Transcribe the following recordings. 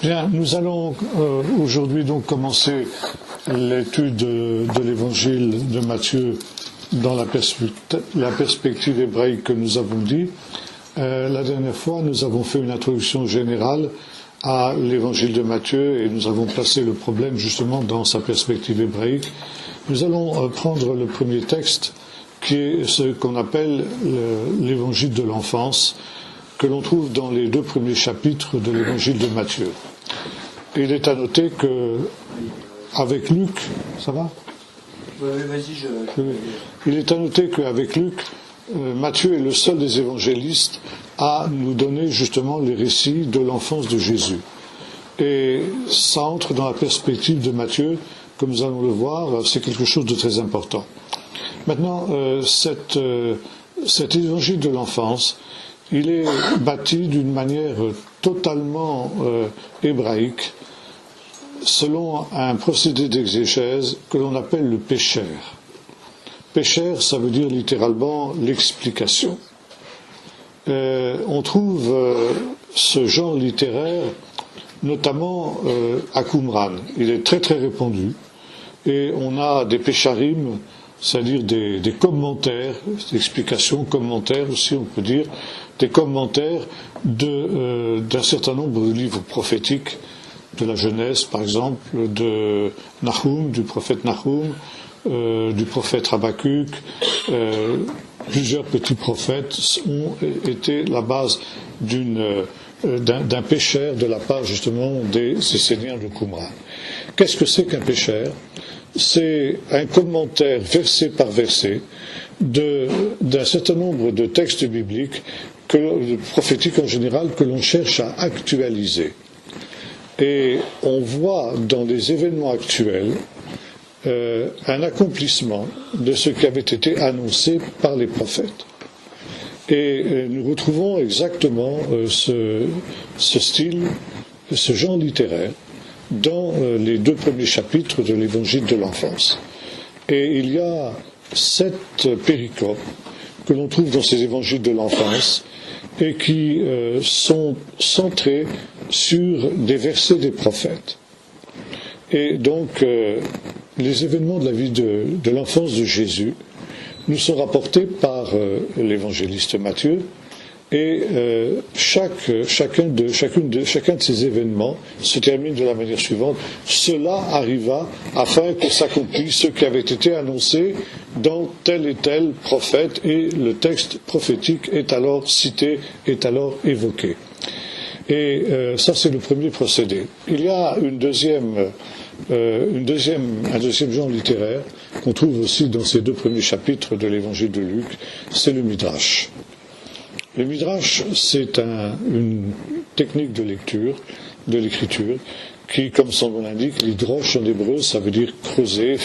Bien, nous allons aujourd'hui donc commencer l'étude de l'évangile de Matthieu dans la perspective hébraïque que nous avons dit. La dernière fois, nous avons fait une introduction générale à l'évangile de Matthieu et nous avons placé le problème justement dans sa perspective hébraïque. Nous allons prendre le premier texte qui est ce qu'on appelle l'évangile de l'enfance, que l'on trouve dans les 2 premiers chapitres de l'évangile de Matthieu. Et il est à noter que, avec Luc, ça va ? Oui, vas-y, Il est à noter qu'avec Luc, Matthieu est le seul des évangélistes à nous donner justement les récits de l'enfance de Jésus. Et ça entre dans la perspective de Matthieu, comme nous allons le voir, c'est quelque chose de très important. Maintenant, cet évangile de l'enfance, il est bâti d'une manière totalement hébraïque, selon un procédé d'exégèse que l'on appelle le pécher. Pécher, ça veut dire littéralement l'explication. On trouve ce genre littéraire notamment à Qumran. Il est très très répandu et on a des pécharim, c'est-à-dire des commentaires, des explications, commentaires aussi on peut dire, des commentaires d'un certain nombre de livres prophétiques, de la Genèse par exemple, de Nahum, du prophète Nahum, du prophète Habakkuk. Plusieurs petits prophètes ont été la base d'un pécheur de la part justement des Esséniens de Qumran. Qu'est-ce que c'est qu'un pécheur ? C'est un commentaire verset par verset d'un certain nombre de textes bibliques, prophétiques en général, que l'on cherche à actualiser. Et on voit dans les événements actuels un accomplissement de ce qui avait été annoncé par les prophètes. Et nous retrouvons exactement ce style, ce genre littéraire dans les 2 premiers chapitres de l'évangile de l'enfance. Et il y a 7 péricopes que l'on trouve dans ces évangiles de l'enfance et qui sont centrés sur des versets des prophètes. Et donc, les événements de la vie de l'enfance de Jésus nous sont rapportés par l'évangéliste Matthieu, et chacun de ces événements se termine de la manière suivante: cela arriva afin que s'accomplisse ce qui avait été annoncé dans tel et tel prophète, et le texte prophétique est alors cité, est alors évoqué. Et ça, c'est le premier procédé. Il y a un deuxième genre littéraire qu'on trouve aussi dans ces 2 premiers chapitres de l'évangile de Luc, c'est le Midrash. Le Midrash, c'est une technique de lecture, de l'écriture, qui, comme son nom l'indique, l'hydroche en hébreu, ça veut dire creuser,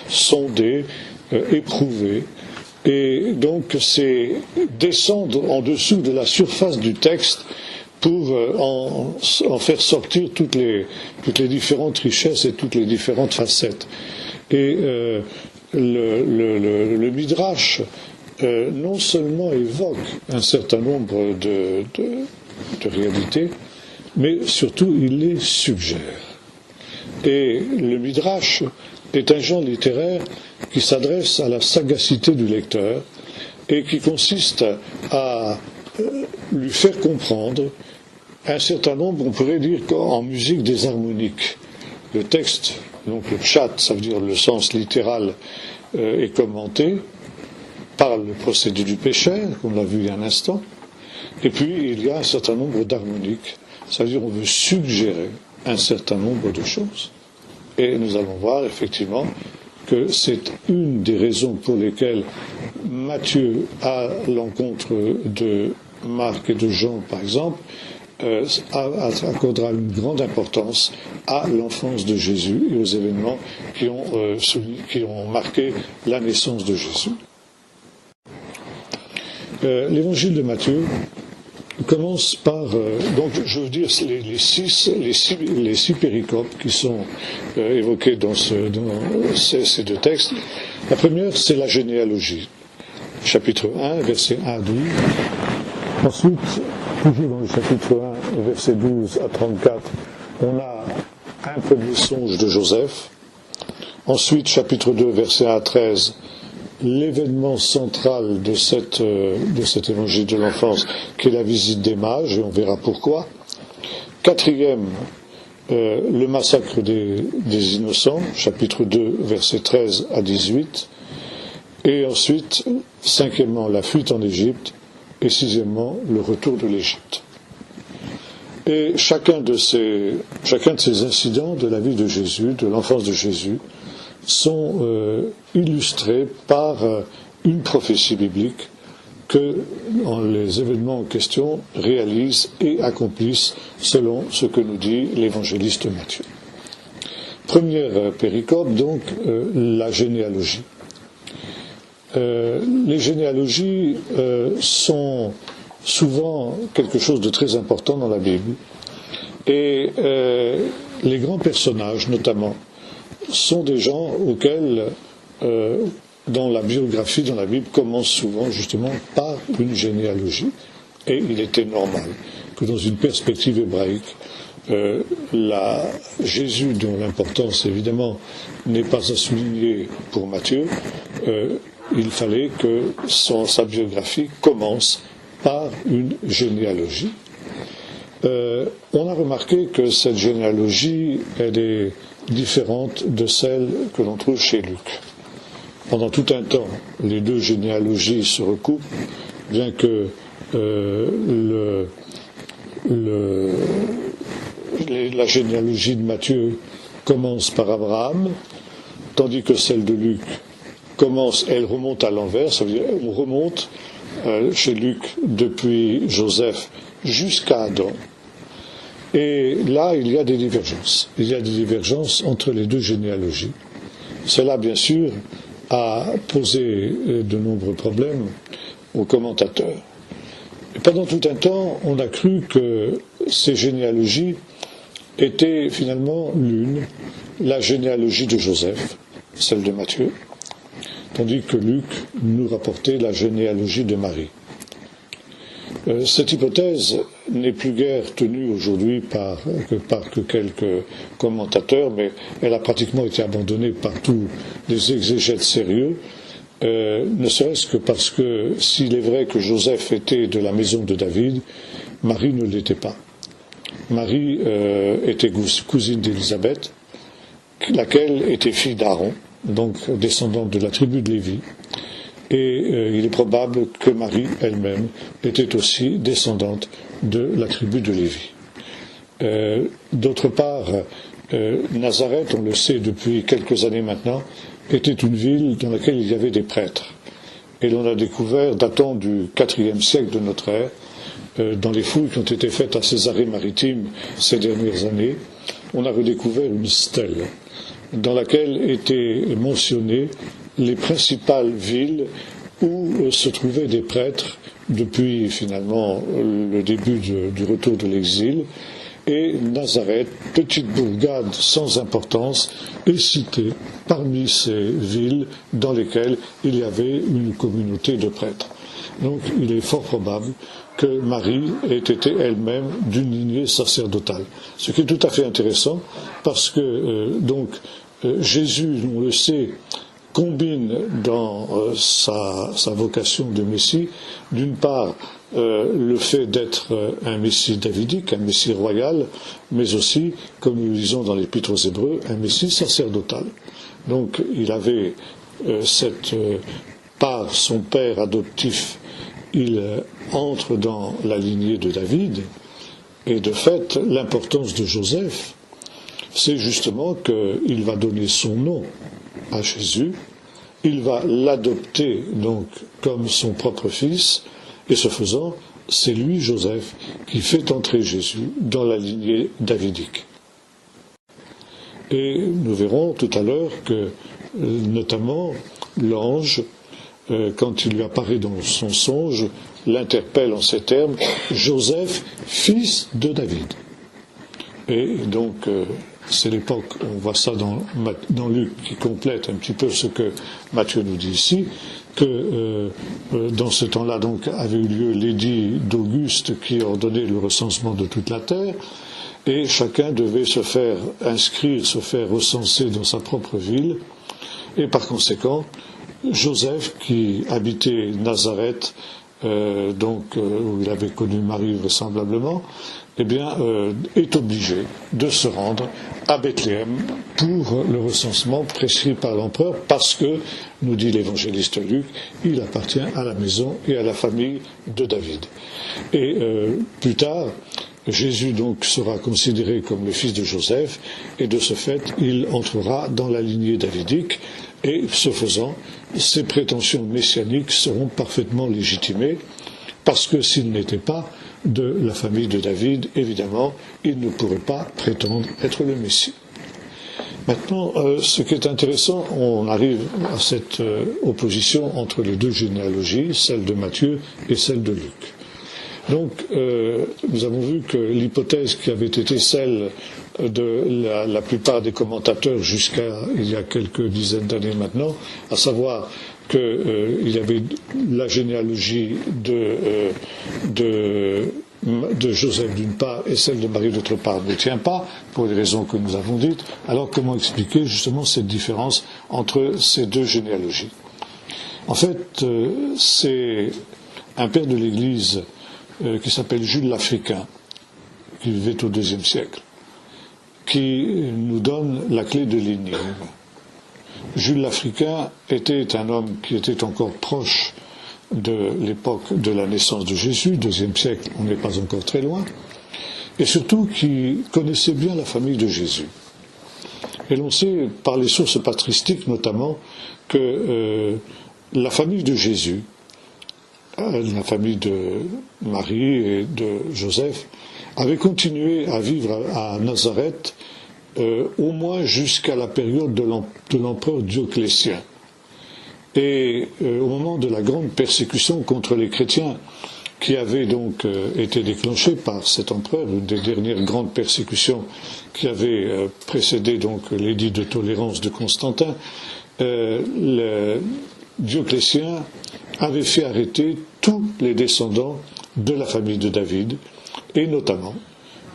sonder, éprouver. Et donc, c'est descendre en dessous de la surface du texte pour en faire sortir toutes les différentes richesses et toutes les différentes facettes. Et le Midrash non seulement évoque un certain nombre de réalités, mais surtout il les suggère. Et le Midrash est un genre littéraire qui s'adresse à la sagacité du lecteur et qui consiste à lui faire comprendre un certain nombre, on pourrait dire en musique, des harmoniques. Le texte, donc le pshat, ça veut dire le sens littéral, est commenté par le procédé du péché, comme on l'a vu il y a un instant. Et puis il y a un certain nombre d'harmoniques, ça veut dire on veut suggérer un certain nombre de choses. Et nous allons voir effectivement que c'est une des raisons pour lesquelles Matthieu, à l'encontre de Marc et de Jean par exemple, accordera une grande importance à l'enfance de Jésus et aux événements qui ont marqué la naissance de Jésus. L'évangile de Matthieu commence par, donc je veux dire, les six péricopes qui sont évoqués dans ces 2 textes. La première, c'est la généalogie. Chapitre 1, versets 1 à 12. Ensuite, toujours dans le chapitre 1, versets 12 à 34, on a un premier songe de Joseph. Ensuite, chapitre 2, verset 1 à 13, l'événement central de cet évangile de l'enfance, qui est la visite des mages, et on verra pourquoi. Quatrième, le massacre des innocents, chapitre 2, verset 13 à 18. Et ensuite, cinquièmement, la fuite en Égypte, et sixièmement, le retour de l'Égypte. Et chacun de ces incidents de la vie de Jésus, de l'enfance de Jésus, sont illustrés par une prophétie biblique que les événements en question réalisent et accomplissent selon ce que nous dit l'évangéliste Matthieu. Première péricope, donc, la généalogie. Les généalogies sont souvent quelque chose de très important dans la Bible. Et les grands personnages, notamment, sont des gens auxquels, dans la biographie, dans la Bible, commence souvent justement par une généalogie. Et il était normal que dans une perspective hébraïque, Jésus, dont l'importance évidemment n'est pas à souligner pour Matthieu, il fallait que sa biographie commence par une généalogie. On a remarqué que cette généalogie, elle est différente de celle que l'on trouve chez Luc. Pendant tout un temps, les deux généalogies se recoupent, bien que la généalogie de Matthieu commence par Abraham, tandis que celle de Luc elle remonte à l'envers, ça veut dire on remonte chez Luc depuis Joseph jusqu'à Adam. Et là, il y a des divergences. Il y a des divergences entre les deux généalogies. Cela, bien sûr, a posé de nombreux problèmes aux commentateurs. Et pendant tout un temps, on a cru que ces généalogies étaient finalement l'une, la généalogie de Joseph, celle de Matthieu, tandis que Luc nous rapportait la généalogie de Marie. Cette hypothèse n'est plus guère tenue aujourd'hui par que quelques commentateurs, mais elle a pratiquement été abandonnée par tous les exégètes sérieux, ne serait-ce que parce que s'il est vrai que Joseph était de la maison de David, Marie ne l'était pas. Marie était cousine d'Élisabeth, laquelle était fille d'Aaron, donc descendante de la tribu de Lévi. Et il est probable que Marie elle-même était aussi descendante de la tribu de Lévi. D'autre part, Nazareth, on le sait depuis quelques années maintenant, était une ville dans laquelle il y avait des prêtres. Et l'on a découvert, datant du IVe siècle de notre ère, dans les fouilles qui ont été faites à Césarée-Maritime ces dernières années, on a redécouvert une stèle dans laquelle étaient mentionnées les principales villes où se trouvaient des prêtres depuis finalement le début du retour de l'exil. Et Nazareth, petite bourgade sans importance, est citée parmi ces villes dans lesquelles il y avait une communauté de prêtres. Donc il est fort probable que Marie ait été elle-même d'une lignée sacerdotale. Ce qui est tout à fait intéressant parce que Jésus, on le sait, combine dans sa vocation de Messie, d'une part, le fait d'être un Messie davidique, un Messie royal, mais aussi, comme nous le disons dans l'Épître aux Hébreux, un Messie sacerdotal. Donc il avait par son père adoptif, il entre dans la lignée de David, et de fait, l'importance de Joseph, c'est justement qu'il va donner son nom à Jésus, il va l'adopter donc comme son propre fils, et ce faisant, c'est lui, Joseph, qui fait entrer Jésus dans la lignée davidique. Et nous verrons tout à l'heure que, notamment, l'ange, quand il lui apparaît dans son songe, l'interpelle en ces termes, Joseph, fils de David. Et donc, c'est l'époque, on voit ça dans Luc, qui complète un petit peu ce que Matthieu nous dit ici, que dans ce temps-là, donc, avait eu lieu l'édit d'Auguste qui ordonnait le recensement de toute la terre, et chacun devait se faire inscrire, se faire recenser dans sa propre ville, et par conséquent, Joseph, qui habitait Nazareth, où il avait connu Marie vraisemblablement, est obligé de se rendre à Bethléem pour le recensement prescrit par l'empereur, parce que, nous dit l'évangéliste Luc, il appartient à la maison et à la famille de David. Et plus tard, Jésus donc sera considéré comme le fils de Joseph, et de ce fait, il entrera dans la lignée davidique, et ce faisant, ses prétentions messianiques seront parfaitement légitimées, parce que s'il n'était pas de la famille de David, évidemment, il ne pourrait pas prétendre être le Messie. Maintenant, ce qui est intéressant, on arrive à cette opposition entre les deux généalogies, celle de Matthieu et celle de Luc. Donc, nous avons vu que l'hypothèse qui avait été celle de la plupart des commentateurs jusqu'à il y a quelques dizaines d'années maintenant, à savoir qu'il y avait la généalogie de Joseph d'une part et celle de Marie d'autre part ne tient pas, pour les raisons que nous avons dites. Alors comment expliquer justement cette différence entre ces deux généalogies? En fait, c'est un père de l'Église qui s'appelle Jules l'Africain, qui vivait au IIe siècle, qui nous donne la clé de l'énigme. Jules l'Africain était un homme qui était encore proche de l'époque de la naissance de Jésus, IIe siècle, on n'est pas encore très loin, et surtout qui connaissait bien la famille de Jésus. Et l'on sait, par les sources patristiques notamment, que la famille de Jésus, la famille de Marie et de Joseph, avait continué à vivre à Nazareth au moins jusqu'à la période de l'empereur Dioclétien. Et au moment de la grande persécution contre les chrétiens qui avait donc été déclenchée par cet empereur, une des dernières grandes persécutions qui avait précédé donc l'édit de tolérance de Constantin, le Dioclétien avait fait arrêter tous les descendants de la famille de David, et notamment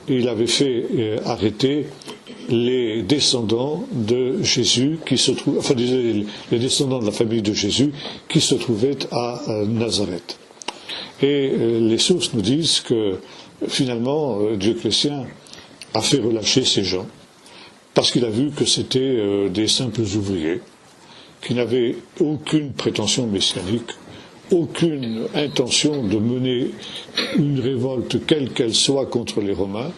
il avait fait arrêter les descendants de Jésus qui se trouvaient, enfin les descendants de la famille de Jésus qui se trouvaient à Nazareth. Et les sources nous disent que finalement Dioclétien a fait relâcher ces gens parce qu'il a vu que c'était des simples ouvriers qui n'avaient aucune prétention messianique, aucune intention de mener une révolte quelle qu'elle soit contre les Romains.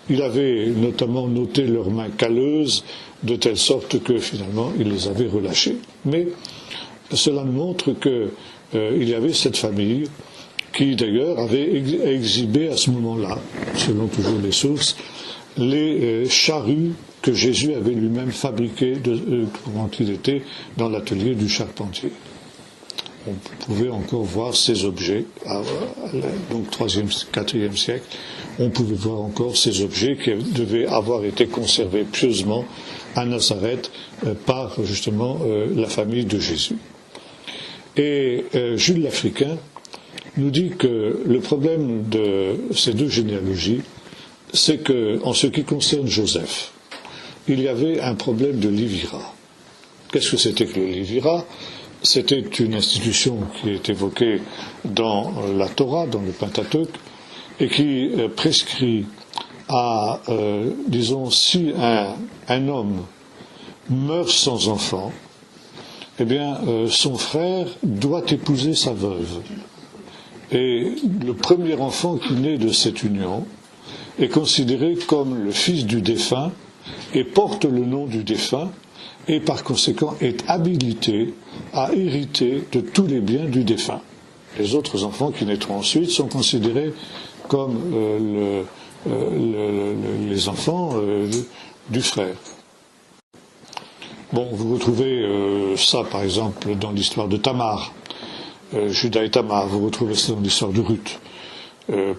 Il avait notamment noté leurs mains calleuses, de telle sorte que finalement il les avait relâchés. Mais cela nous montre qu'il y avait cette famille qui d'ailleurs avait exhibé à ce moment-là, selon toujours les sources, les charrues que Jésus avait lui-même fabriquées quand il était dans l'atelier du charpentier. On pouvait encore voir ces objets, donc 3e, 4e siècle, on pouvait voir encore ces objets qui devaient avoir été conservés pieusement à Nazareth par justement la famille de Jésus. Et Jules l'Africain nous dit que le problème de ces deux généalogies, c'est que, en ce qui concerne Joseph, il y avait un problème de lévirat. Qu'est-ce que c'était que le lévirat? C'était une institution qui est évoquée dans la Torah, dans le Pentateuque, et qui prescrit à, disons, si un homme meurt sans enfant, eh bien, son frère doit épouser sa veuve. Et le premier enfant qui naît de cette union est considéré comme le fils du défunt et porte le nom du défunt et par conséquent est habilité à hériter de tous les biens du défunt. Les autres enfants qui naîtront ensuite sont considérés comme les enfants du frère. Bon, vous retrouvez ça par exemple dans l'histoire de Tamar, Judas et Tamar, vous retrouvez ça dans l'histoire de Ruth.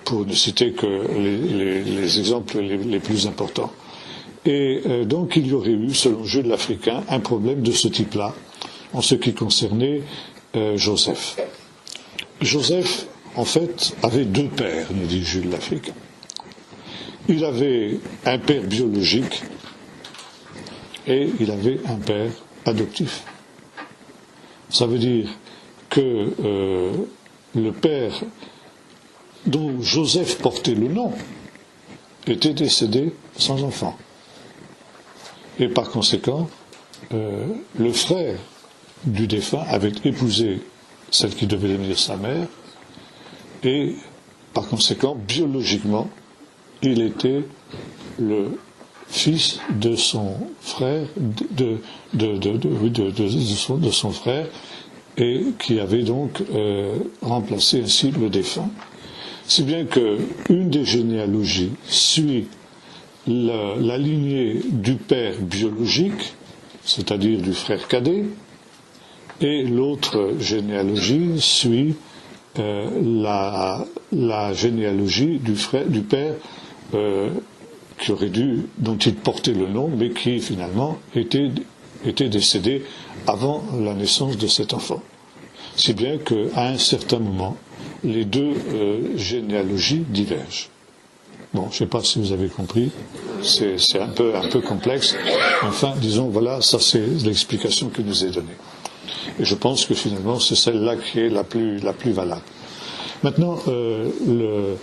pour ne citer que les exemples les plus importants. Et donc il y aurait eu, selon Jules l'Africain, un problème de ce type-là, en ce qui concernait Joseph. Joseph, en fait, avait deux pères, nous dit Jules l'Africain. Il avait un père biologique et il avait un père adoptif. Ça veut dire que le père dont Joseph portait le nom était décédé sans enfant. Et par conséquent, le frère du défunt avait épousé celle qui devait devenir sa mère, et par conséquent, biologiquement, il était le fils de son frère, de son frère, et qui avait donc remplacé ainsi le défunt. Si bien qu'une des généalogies suit la lignée du père biologique, c'est-à-dire du frère cadet, et l'autre généalogie suit la généalogie du père dont il portait le nom, mais qui finalement était décédé avant la naissance de cet enfant. Si bien qu'à un certain moment, les deux généalogies divergent. Bon, je ne sais pas si vous avez compris, c'est un peu complexe. Enfin, disons, voilà, ça c'est l'explication qui nous est donnée. Et je pense que finalement, c'est celle-là qui est la plus valable. Maintenant, le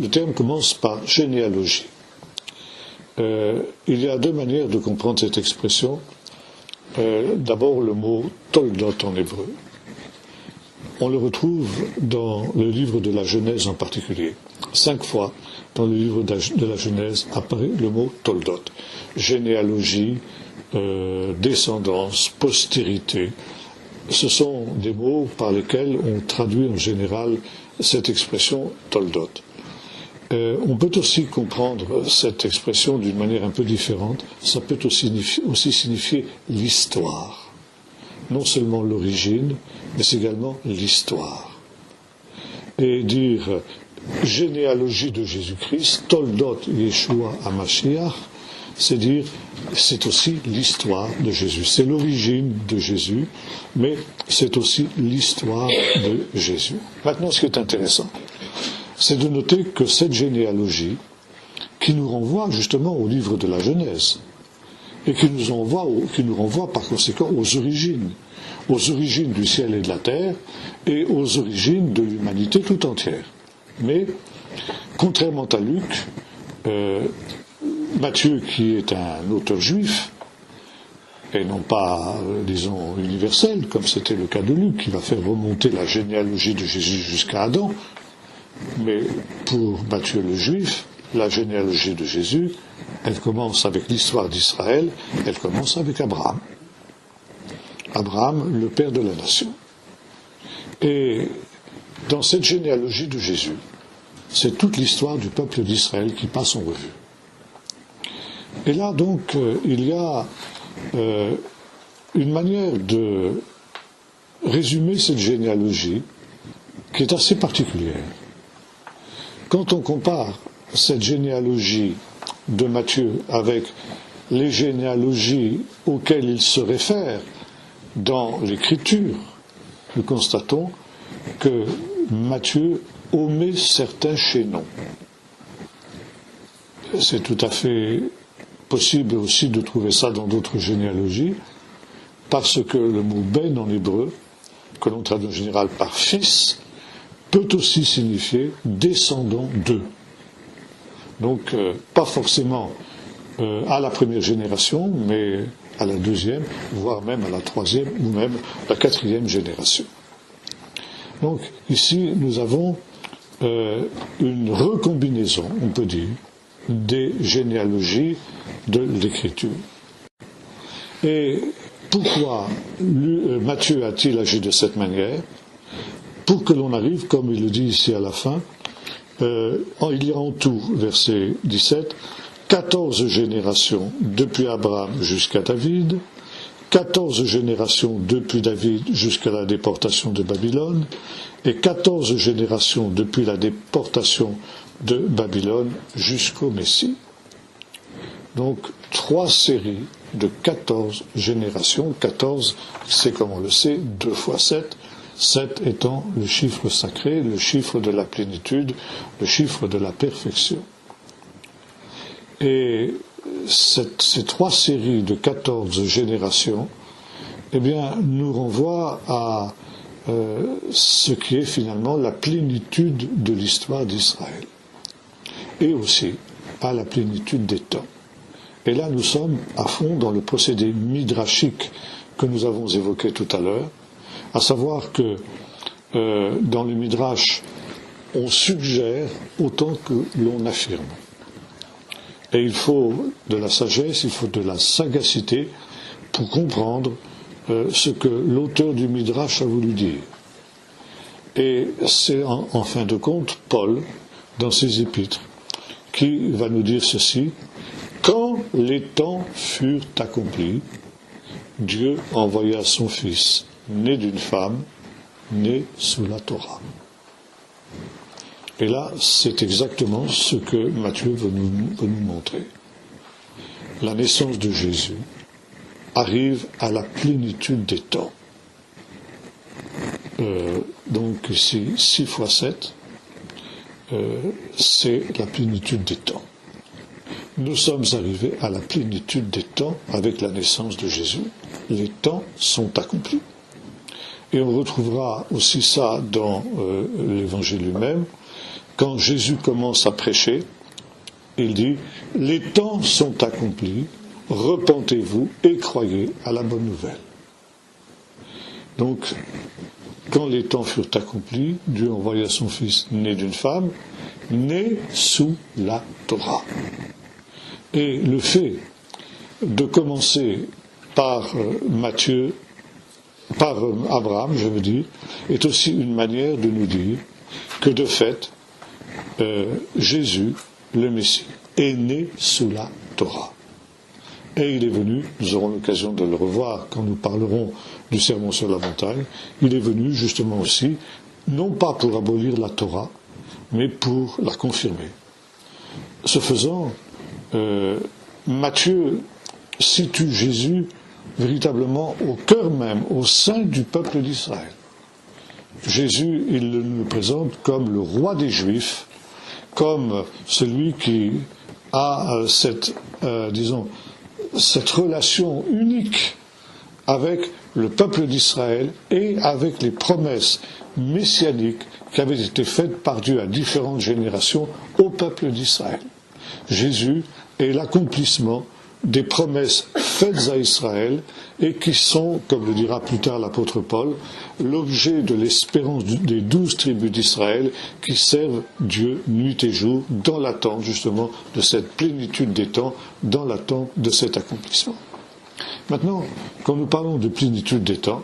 terme commence par généalogie. Il y a deux manières de comprendre cette expression. D'abord, le mot toldot en hébreu. On le retrouve dans le livre de la Genèse en particulier. 5 fois dans le livre de la Genèse apparaît le mot toldot. Généalogie, descendance, postérité. Ce sont des mots par lesquels on traduit en général cette expression toldot. On peut aussi comprendre cette expression d'une manière un peu différente. Ça peut aussi signifier l'histoire. Non seulement l'origine, mais également l'histoire. Et dire généalogie de Jésus-Christ, toldot Yeshua HaMashiach, c'est dire c'est aussi l'histoire de Jésus. C'est l'origine de Jésus, mais c'est aussi l'histoire de Jésus. Maintenant, ce qui est intéressant, c'est de noter que cette généalogie, qui nous renvoie justement au livre de la Genèse, et qui nous renvoie par conséquent aux origines du ciel et de la terre, et aux origines de l'humanité tout entière. Mais, contrairement à Luc, Matthieu, qui est un auteur juif, et non pas, disons, universel, comme c'était le cas de Luc, qui va faire remonter la généalogie de Jésus jusqu'à Adam, mais pour Matthieu le juif, la généalogie de Jésus, elle commence avec l'histoire d'Israël, elle commence avec Abraham. Abraham, le père de la nation. Et dans cette généalogie de Jésus, c'est toute l'histoire du peuple d'Israël qui passe en revue. Et là, donc, il y a une manière de résumer cette généalogie qui est assez particulière. Quand on compare cette généalogie de Matthieu avec les généalogies auxquelles il se réfère dans l'Écriture, nous constatons que Matthieu omet certains chaînons. C'est tout à fait possible aussi de trouver ça dans d'autres généalogies, parce que le mot ben en hébreu, que l'on traduit en général par fils, peut aussi signifier descendant d'eux. Donc, pas forcément à la première génération, mais à la deuxième, voire même à la troisième, ou même la quatrième génération. Donc, ici, nous avons une recombinaison, on peut dire, des généalogies de l'Écriture. Et pourquoi Matthieu a-t-il agi de cette manière? Pour que l'on arrive, comme il le dit ici à la fin, il y a en tout, verset 17, 14 générations depuis Abraham jusqu'à David, 14 générations depuis David jusqu'à la déportation de Babylone, et 14 générations depuis la déportation de Babylone jusqu'au Messie. Donc 3 séries de 14 générations. 14, c'est comme on le sait, 2 fois 7, 7 étant le chiffre sacré, le chiffre de la plénitude, le chiffre de la perfection. Et ces 3 séries de 14 générations, eh bien, nous renvoient à ce qui est finalement la plénitude de l'histoire d'Israël, et aussi à la plénitude des temps. Et là, nous sommes à fond dans le procédé midrashique que nous avons évoqué tout à l'heure, à savoir que dans le midrash, on suggère autant que l'on affirme. Et il faut de la sagesse, il faut de la sagacité pour comprendre ce que l'auteur du midrash a voulu dire. Et c'est en fin de compte Paul, dans ses épîtres, qui va nous dire ceci: quand les temps furent accomplis, Dieu envoya son Fils, né d'une femme, né sous la Torah. Et là, c'est exactement ce que Matthieu veut nous montrer. La naissance de Jésus arrive à la plénitude des temps. Donc ici, 6 fois 7, c'est la plénitude des temps. Nous sommes arrivés à la plénitude des temps avec la naissance de Jésus. Les temps sont accomplis. Et on retrouvera aussi ça dans l'évangile lui-même. Quand Jésus commence à prêcher, il dit « Les temps sont accomplis, repentez-vous et croyez à la bonne nouvelle ». Donc, quand les temps furent accomplis, Dieu envoya son Fils né d'une femme, né sous la Torah. Et le fait de commencer par par Abraham, je veux dire, est aussi une manière de nous dire que de fait, Jésus, le Messie, est né sous la Torah. Et il est venu, nous aurons l'occasion de le revoir quand nous parlerons du sermon sur la montagne, il est venu justement aussi, non pas pour abolir la Torah, mais pour la confirmer. Ce faisant, Matthieu situe Jésus véritablement au cœur même, au sein du peuple d'Israël. Jésus, il le présente comme le roi des Juifs, comme celui qui a cette relation unique avec le peuple d'Israël et avec les promesses messianiques qui avaient été faites par Dieu à différentes générations au peuple d'Israël. Jésus est l'accomplissement des promesses faites à Israël et qui sont, comme le dira plus tard l'apôtre Paul, l'objet de l'espérance des 12 tribus d'Israël qui servent Dieu nuit et jour dans l'attente justement de cette plénitude des temps, dans l'attente de cet accomplissement. Maintenant, quand nous parlons de plénitude des temps,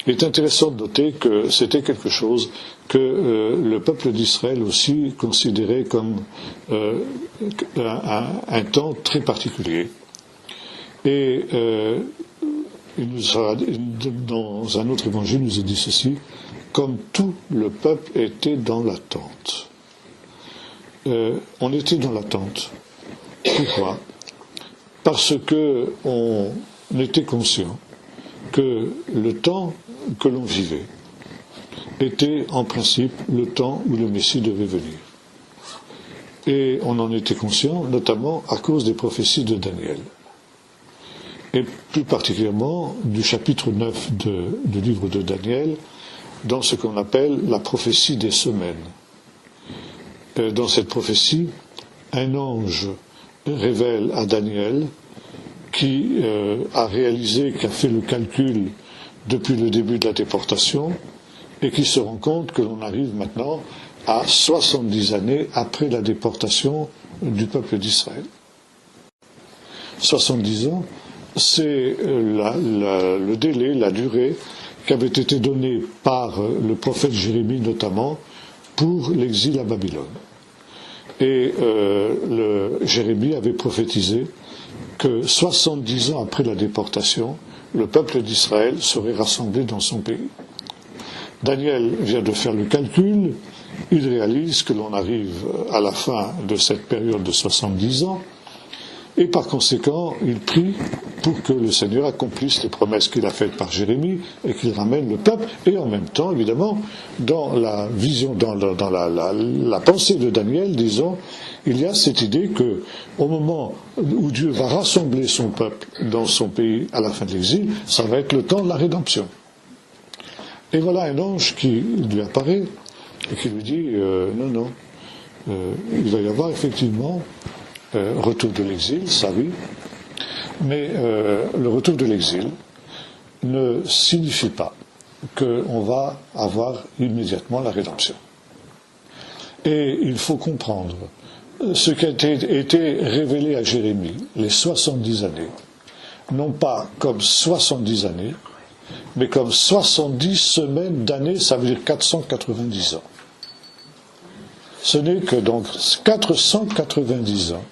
il est intéressant de noter que c'était quelque chose que le peuple d'Israël aussi considérait comme un temps très particulier. Et dans un autre évangile, il nous est dit ceci: comme tout le peuple était dans l'attente. On était dans l'attente. Pourquoi? Parce que on était conscient que le temps que l'on vivait était en principe le temps où le Messie devait venir. Et on en était conscient notamment à cause des prophéties de Daniel. Et plus particulièrement du chapitre 9 du livre de Daniel, dans ce qu'on appelle la prophétie des semaines. Dans cette prophétie, un ange révèle à Daniel, qui a fait le calcul depuis le début de la déportation, et qui se rend compte que l'on arrive maintenant à 70 années après la déportation du peuple d'Israël. 70 ans, c'est le délai, la durée qui avait été donnée par le prophète Jérémie notamment pour l'exil à Babylone. Et Jérémie avait prophétisé que 70 ans après la déportation, le peuple d'Israël serait rassemblé dans son pays. Daniel vient de faire le calcul, il réalise que l'on arrive à la fin de cette période de 70 ans, et par conséquent, il prie pour que le Seigneur accomplisse les promesses qu'il a faites par Jérémie et qu'il ramène le peuple. Et en même temps, évidemment, dans la vision, dans la pensée de Daniel, disons, il y a cette idée que, au moment où Dieu va rassembler son peuple dans son pays à la fin de l'exil, ça va être le temps de la rédemption. Et voilà un ange qui lui apparaît et qui lui dit non, il va y avoir effectivement retour de l'exil, ça oui, mais le retour de l'exil ne signifie pas qu'on va avoir immédiatement la rédemption. Et il faut comprendre ce qui a été révélé à Jérémie, les 70 années, non pas comme 70 années, mais comme 70 semaines d'années, ça veut dire 490 ans. Ce n'est que donc 490 ans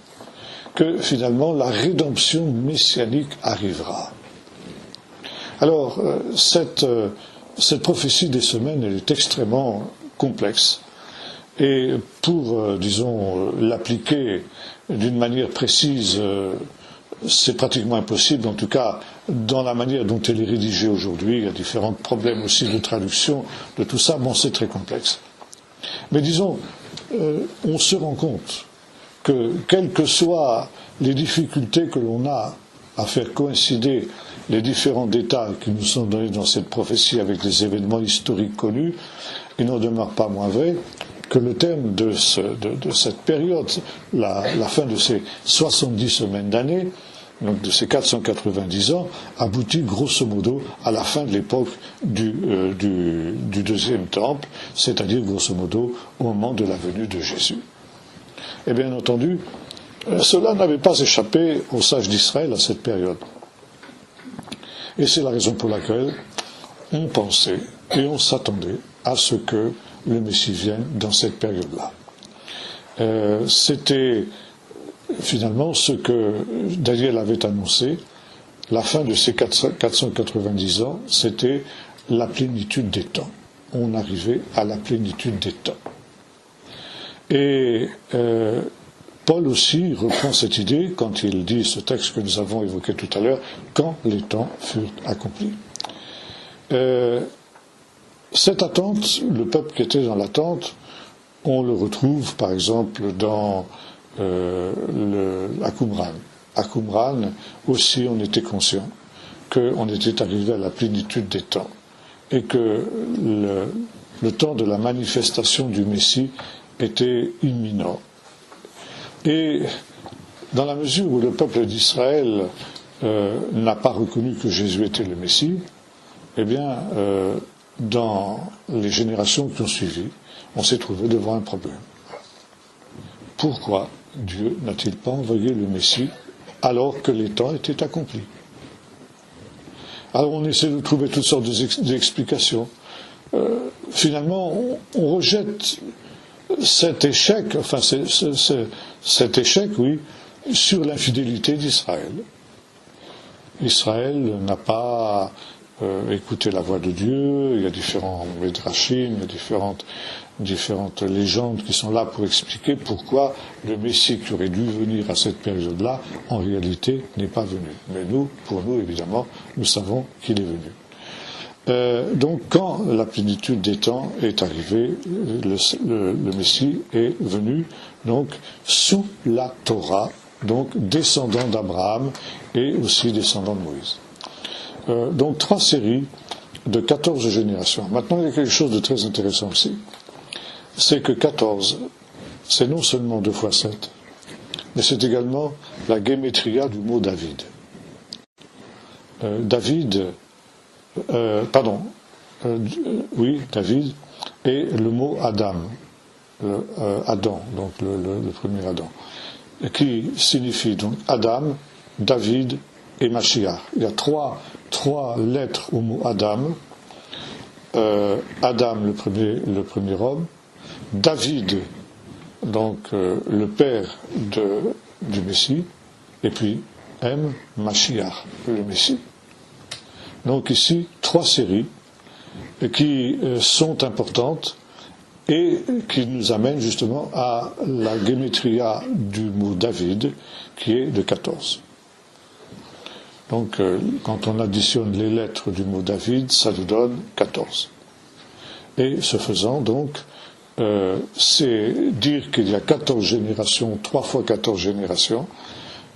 que finalement la rédemption messianique arrivera. Alors, cette prophétie des semaines, elle est extrêmement complexe. Et pour, disons, l'appliquer d'une manière précise, c'est pratiquement impossible, en tout cas dans la manière dont elle est rédigée aujourd'hui. Il y a différents problèmes aussi de traduction, de tout ça, bon, c'est très complexe. Mais disons, on se rend compte que, quelles que soient les difficultés que l'on a à faire coïncider les différents détails qui nous sont donnés dans cette prophétie avec les événements historiques connus, il n'en demeure pas moins vrai que le thème de cette période, la fin de ces 70 semaines d'année, donc de ces 490 ans, aboutit grosso modo à la fin de l'époque du deuxième temple, c'est-à-dire grosso modo au moment de la venue de Jésus. Et bien entendu, cela n'avait pas échappé aux sages d'Israël à cette période. Et c'est la raison pour laquelle on pensait et on s'attendait à ce que le Messie vienne dans cette période-là. C'était finalement ce que Daniel avait annoncé. La fin de ces 490 ans, c'était la plénitude des temps. On arrivait à la plénitude des temps. Et Paul aussi reprend cette idée quand il dit ce texte que nous avons évoqué tout à l'heure, quand les temps furent accomplis. Cette attente, le peuple qui était dans l'attente, on le retrouve par exemple dans à Qumran. À Qumran aussi on était conscient qu'on était arrivé à la plénitude des temps et que le temps de la manifestation du Messie était imminent. Et dans la mesure où le peuple d'Israël n'a pas reconnu que Jésus était le Messie, eh bien, dans les générations qui ont suivi, on s'est trouvé devant un problème. Pourquoi Dieu n'a-t-il pas envoyé le Messie alors que les temps étaient accomplis? Alors on essaie de trouver toutes sortes d'explications. Finalement, on rejette cet échec, cet échec, oui, sur l'infidélité d'Israël. Israël n'a pas écouté la voix de Dieu. Il y a différents midrashim, il y a différentes légendes qui sont là pour expliquer pourquoi le Messie qui aurait dû venir à cette période-là, en réalité, n'est pas venu. Mais pour nous, évidemment, nous savons qu'il est venu. Donc, quand la plénitude des temps est arrivée, le Messie est venu, donc, sous la Torah, donc, descendant d'Abraham et aussi descendant de Moïse. Donc, 3 séries de 14 générations. Maintenant, il y a quelque chose de très intéressant aussi. C'est que 14, c'est non seulement 2 fois 7, mais c'est également la gématria du mot David. David, et le mot Adam, Adam, donc le premier Adam, qui signifie donc Adam, David et Mashiach. Il y a trois lettres au mot Adam. Adam, le premier homme, David, donc le père du Messie, et puis M, Mashiach, le Messie. Donc ici, 3 séries qui sont importantes et qui nous amènent justement à la gématria du mot David, qui est de 14. Donc, quand on additionne les lettres du mot David, ça nous donne 14. Et ce faisant, donc, c'est dire qu'il y a 14 générations, 3 fois 14 générations,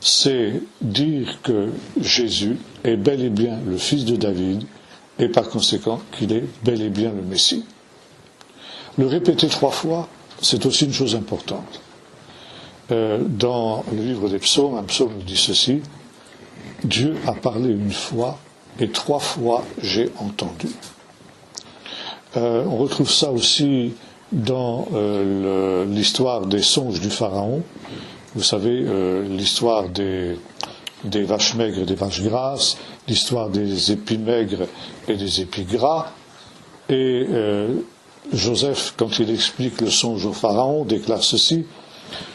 c'est dire que Jésus est bel et bien le fils de David, et par conséquent qu'il est bel et bien le Messie. Le répéter 3 fois, c'est aussi une chose importante. Dans le livre des psaumes, un psaume nous dit ceci: Dieu a parlé une fois et 3 fois j'ai entendu. On retrouve ça aussi dans l'histoire des songes du Pharaon. Vous savez, l'histoire des vaches maigres et des vaches grasses, l'histoire des épis maigres et des épis gras. Et Joseph, quand il explique le songe au Pharaon, déclare ceci: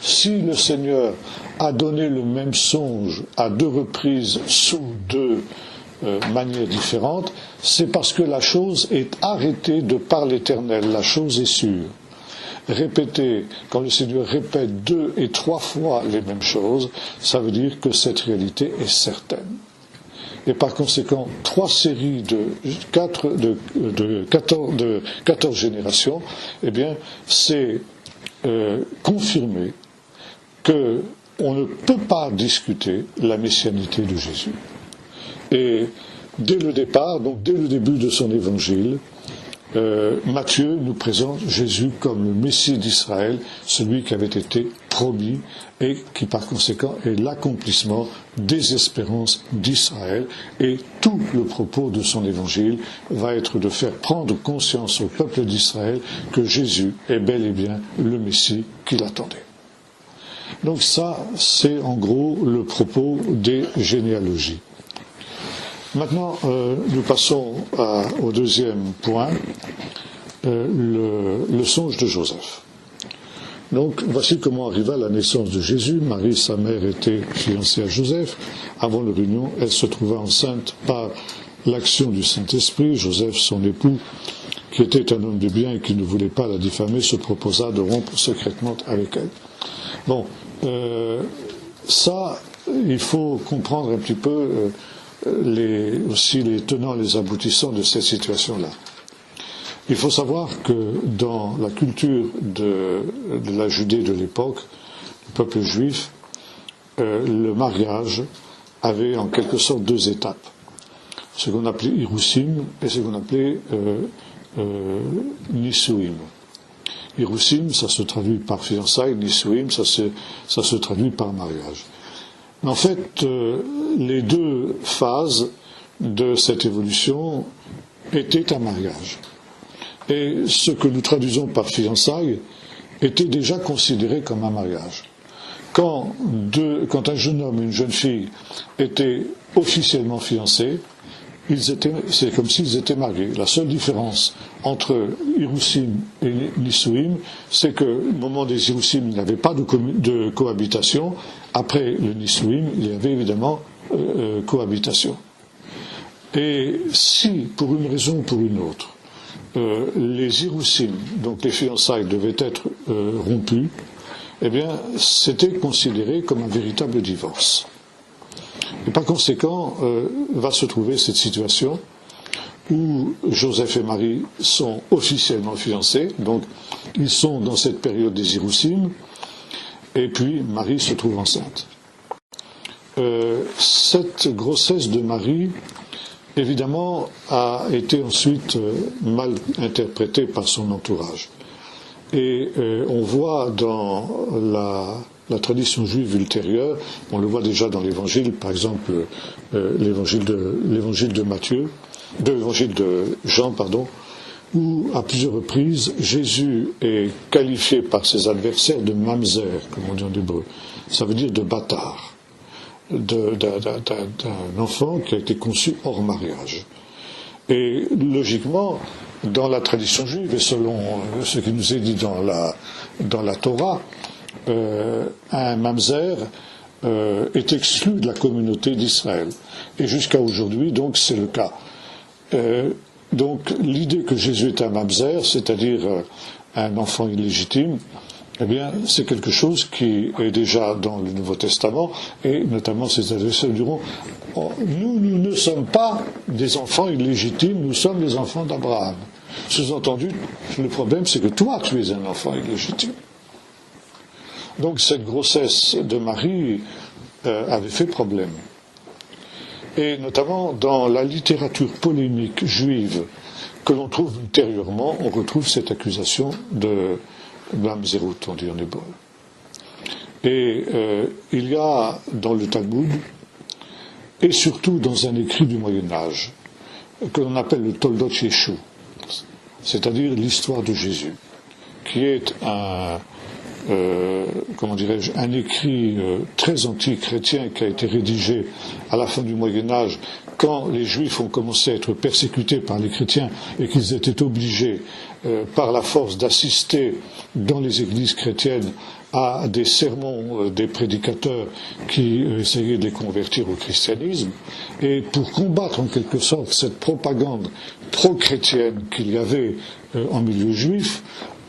si le Seigneur a donné le même songe à 2 reprises sous 2 manières différentes, c'est parce que la chose est arrêtée de par l'Éternel, la chose est sûre. Répéter, quand le Seigneur répète 2 et 3 fois les mêmes choses, ça veut dire que cette réalité est certaine. Et par conséquent, 3 séries de 14 générations, eh bien, c'est confirmer qu'on ne peut pas discuter la messianité de Jésus. Et dès le départ, donc dès le début de son évangile, Matthieu nous présente Jésus comme le Messie d'Israël, celui qui avait été promis et qui par conséquent est l'accomplissement des espérances d'Israël. Et tout le propos de son évangile va être de faire prendre conscience au peuple d'Israël que Jésus est bel et bien le Messie qu'il attendait. Donc ça, c'est en gros le propos des généalogies. Maintenant, nous passons au deuxième point, le songe de Joseph. Donc, voici comment arriva la naissance de Jésus. Marie, sa mère, était fiancée à Joseph. Avant leur union, elle se trouva enceinte par l'action du Saint-Esprit. Joseph, son époux, qui était un homme de bien et qui ne voulait pas la diffamer, se proposa de rompre secrètement avec elle. Bon, ça, il faut comprendre un petit peu aussi les tenants et les aboutissants de cette situation-là. Il faut savoir que dans la culture de la Judée de l'époque, le peuple juif, le mariage avait en quelque sorte 2 étapes. Ce qu'on appelait Irusim et ce qu'on appelait Nisuim. Irusim, ça se traduit par fiançailles, Nisuim, ça se traduit par mariage. En fait, les 2 phases de cette évolution étaient un mariage. Et ce que nous traduisons par fiançailles était déjà considéré comme un mariage. Quand un jeune homme et une jeune fille étaient officiellement fiancés, c'est comme s'ils étaient mariés. La seule différence entre Irusim et Nisuim, c'est qu'au moment des Irusim, il n'y avait pas de cohabitation. Après le Nisuim, il y avait évidemment cohabitation. Et si, pour une raison ou pour une autre, les Irusim, donc les fiançailles, devaient être rompues, eh bien, c'était considéré comme un véritable divorce. Et par conséquent, va se trouver cette situation où Joseph et Marie sont officiellement fiancés, donc ils sont dans cette période des Irusim, et puis Marie se trouve enceinte. Cette grossesse de Marie, évidemment, a été ensuite mal interprétée par son entourage. Et on voit dans la tradition juive ultérieure, on le voit déjà dans l'évangile, par exemple l'évangile de Jean, où à plusieurs reprises Jésus est qualifié par ses adversaires de mamzer, comme on dit en hébreu. Ça veut dire de bâtard, d'un enfant qui a été conçu hors mariage. Et logiquement, dans la tradition juive, et selon ce qui nous est dit dans la Torah, un mamzer est exclu de la communauté d'Israël. Et jusqu'à aujourd'hui, donc, c'est le cas. Donc l'idée que Jésus est un mamzer, c'est-à-dire un enfant illégitime, eh bien, c'est quelque chose qui est déjà dans le Nouveau Testament, et notamment ces adversaires diront, nous ne sommes pas des enfants illégitimes, nous sommes des enfants d'Abraham. Sous-entendu, le problème c'est que toi tu es un enfant illégitime. Donc cette grossesse de Marie avait fait problème. Et notamment dans la littérature polémique juive que l'on trouve ultérieurement, on retrouve cette accusation de Mamzerut, on dit en hébreu. Et il y a dans le Talmud, et surtout dans un écrit du Moyen-Âge, que l'on appelle le Toldot Yeshu, c'est-à-dire l'histoire de Jésus, qui est un écrit très anti-chrétien qui a été rédigé à la fin du Moyen-Âge, quand les Juifs ont commencé à être persécutés par les chrétiens et qu'ils étaient obligés par la force d'assister dans les églises chrétiennes à des sermons des prédicateurs qui essayaient de les convertir au christianisme. Et pour combattre en quelque sorte cette propagande pro-chrétienne qu'il y avait en milieu juif,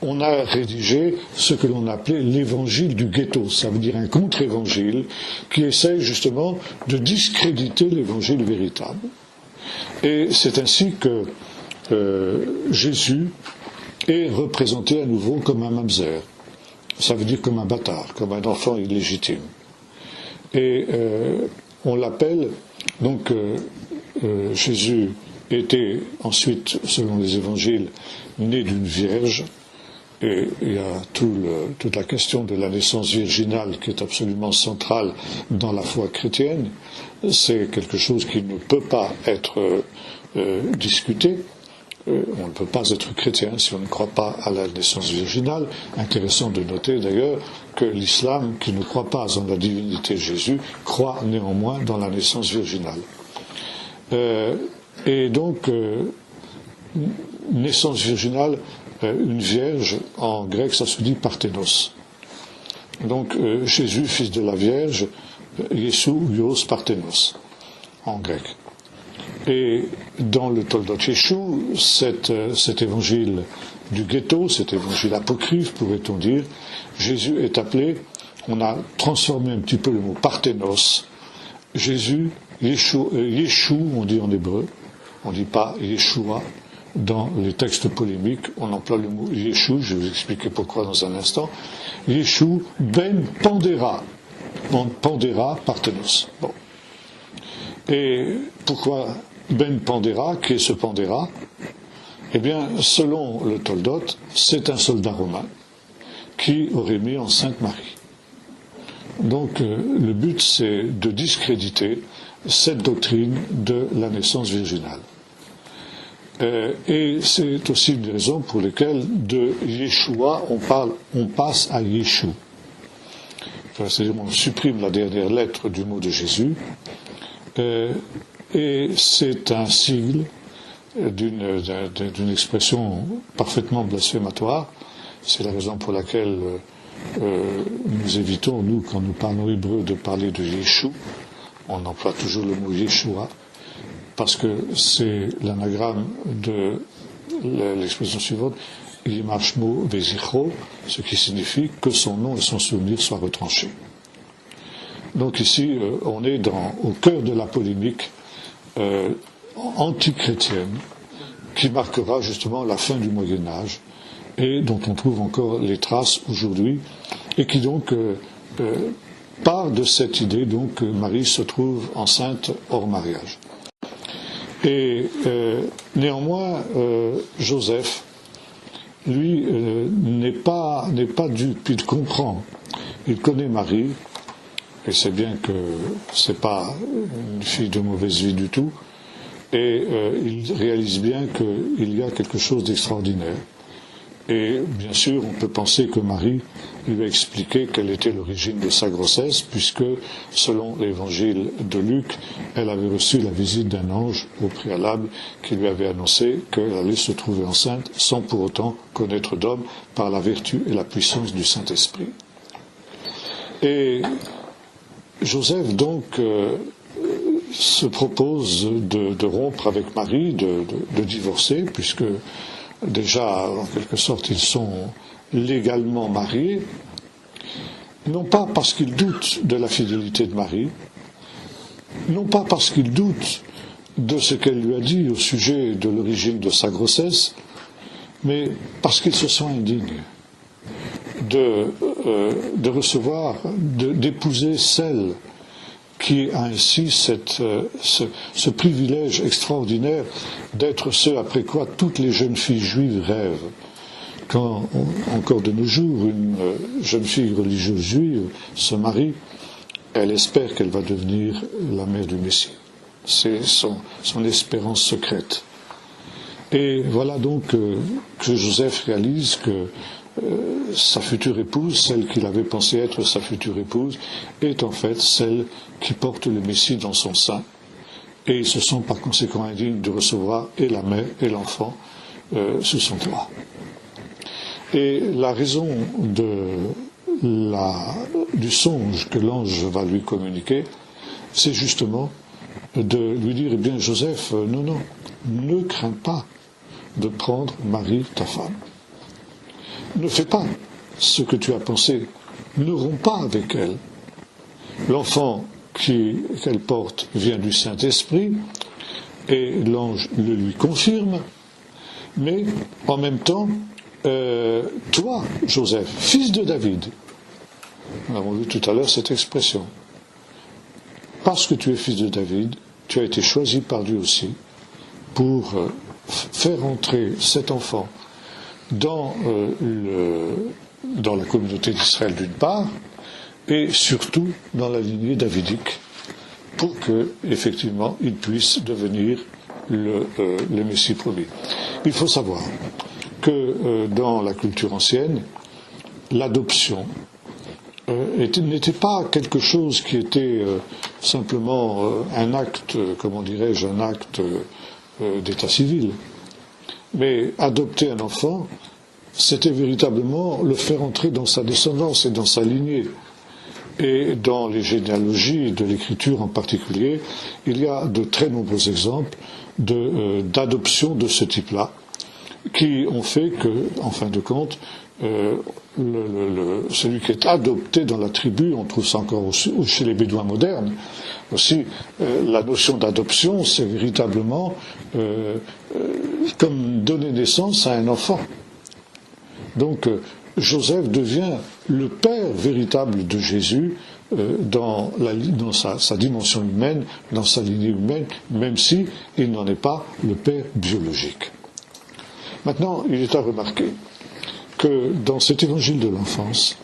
on a rédigé ce que l'on appelait l'évangile du ghetto, ça veut dire un contre-évangile qui essaye justement de discréditer l'évangile véritable. Et c'est ainsi que Jésus est représenté à nouveau comme un mamzer, ça veut dire comme un bâtard, comme un enfant illégitime. Et on l'appelle, donc Jésus était ensuite, selon les évangiles, né d'une vierge. Et il y a toute la question de la naissance virginale qui est absolument centrale dans la foi chrétienne. C'est quelque chose qui ne peut pas être discuté. On ne peut pas être chrétien si on ne croit pas à la naissance virginale. Intéressant de noter d'ailleurs que l'islam, qui ne croit pas en la divinité de Jésus, croit néanmoins dans la naissance virginale. Et donc, naissance virginale, une vierge, en grec, ça se dit parthénos. Donc, Jésus, fils de la Vierge, Yesu, Ios, parthénos, en grec. Et dans le Toldot Yeshu, cet évangile du ghetto, cet évangile apocryphe, pourrait-on dire, Jésus est appelé, on a transformé un petit peu le mot parthénos, Jésus, Yeshu, on dit en hébreu, on ne dit pas Yeshua. Dans les textes polémiques, on emploie le mot Yeshu, je vais vous expliquer pourquoi dans un instant. Yeshu ben Pandéra. Pandéra, parthénos. Bon. Et pourquoi ben Pandéra? Qui est ce Pandéra? Eh bien, selon le Toldot, c'est un soldat romain qui aurait mis enceinte Marie. Donc, le but, c'est de discréditer cette doctrine de la naissance virginale. Et c'est aussi une des raisons pour lesquelles de Yeshua on passe à Yeshu. C'est-à-dire on supprime la dernière lettre du mot de Jésus, et c'est un sigle d'une expression parfaitement blasphématoire. C'est la raison pour laquelle nous évitons, nous, quand nous parlons hébreu, de parler de Yeshu. On emploie toujours le mot Yeshua, parce que c'est l'anagramme de l'expression suivante, Yimashmo Vezichro, ce qui signifie que son nom et son souvenir soient retranchés. Donc ici, on est au cœur de la polémique antichrétienne qui marquera justement la fin du Moyen-Âge et dont on trouve encore les traces aujourd'hui et qui donc part de cette idée donc que Marie se trouve enceinte hors mariage. Et néanmoins, Joseph, lui, n'est pas dupe, il comprend. Il connaît Marie, et sait bien que c'est pas une fille de mauvaise vie du tout, et il réalise bien qu'il y a quelque chose d'extraordinaire. Et bien sûr, on peut penser que Marie lui a expliqué quelle était l'origine de sa grossesse, puisque, selon l'évangile de Luc, elle avait reçu la visite d'un ange au préalable qui lui avait annoncé qu'elle allait se trouver enceinte sans pour autant connaître d'homme par la vertu et la puissance du Saint-Esprit. Et Joseph, donc, se propose de rompre avec Marie, de divorcer, puisque déjà, en quelque sorte, ils sont légalement mariés, non pas parce qu'ils doutent de la fidélité de Marie, non pas parce qu'ils doutent de ce qu'elle lui a dit au sujet de l'origine de sa grossesse, mais parce qu'ils se sont indignes de recevoir, d'épouser celle qui a ainsi ce privilège extraordinaire d'être ce après quoi toutes les jeunes filles juives rêvent. Quand, encore de nos jours, une jeune fille religieuse juive se marie, elle espère qu'elle va devenir la mère du Messie. C'est son espérance secrète. Et voilà donc que Joseph réalise que sa future épouse, celle qu'il avait pensé être sa future épouse, est en fait celle qui porte le Messie dans son sein. Et ils se sont par conséquent indignes de recevoir et la mère et l'enfant sous son toit. Et la raison du songe que l'ange va lui communiquer, c'est justement de lui dire, eh bien Joseph, non, ne crains pas de prendre Marie, ta femme. Ne fais pas ce que tu as pensé, ne romps pas avec elle. L'enfant qu'elle porte vient du Saint-Esprit, et l'ange le lui confirme, mais en même temps, toi, Joseph, fils de David, nous avons vu tout à l'heure cette expression, parce que tu es fils de David, tu as été choisi par Dieu aussi pour faire entrer cet enfant dans la communauté d'Israël d'une part, et surtout dans la lignée davidique, pour que, effectivement, il puisse devenir le Messie promis. Il faut savoir que dans la culture ancienne, l'adoption n'était pas quelque chose qui était simplement un acte, comment dirais-je, un acte d'état civil. Mais adopter un enfant, c'était véritablement le faire entrer dans sa descendance et dans sa lignée. Et dans les généalogies de l'écriture en particulier, il y a de très nombreux exemples d'adoption de ce type-là, qui ont fait que, en fin de compte, celui qui est adopté dans la tribu, on trouve ça encore chez les Bédouins modernes, aussi, la notion d'adoption, c'est véritablement comme donner naissance à un enfant. Donc, Joseph devient le père véritable de Jésus dans sa dimension humaine, dans sa lignée humaine, même si il n'en est pas le père biologique. Maintenant, il est à remarquer que dans cet évangile de l'enfance,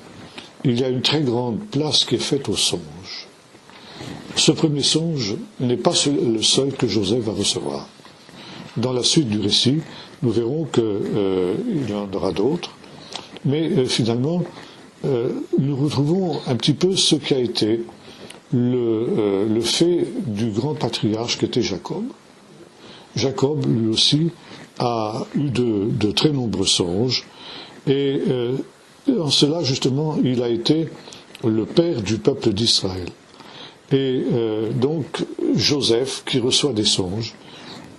il y a une très grande place qui est faite au songe. Ce premier songe n'est pas le seul que Joseph va recevoir. Dans la suite du récit, nous verrons qu'il y en aura d'autres, mais finalement, nous retrouvons un petit peu ce qui a été le fait du grand patriarche qui était Jacob. Jacob, lui aussi, a eu de très nombreux songes, et en cela, justement, il a été le père du peuple d'Israël. Et donc, Joseph, qui reçoit des songes,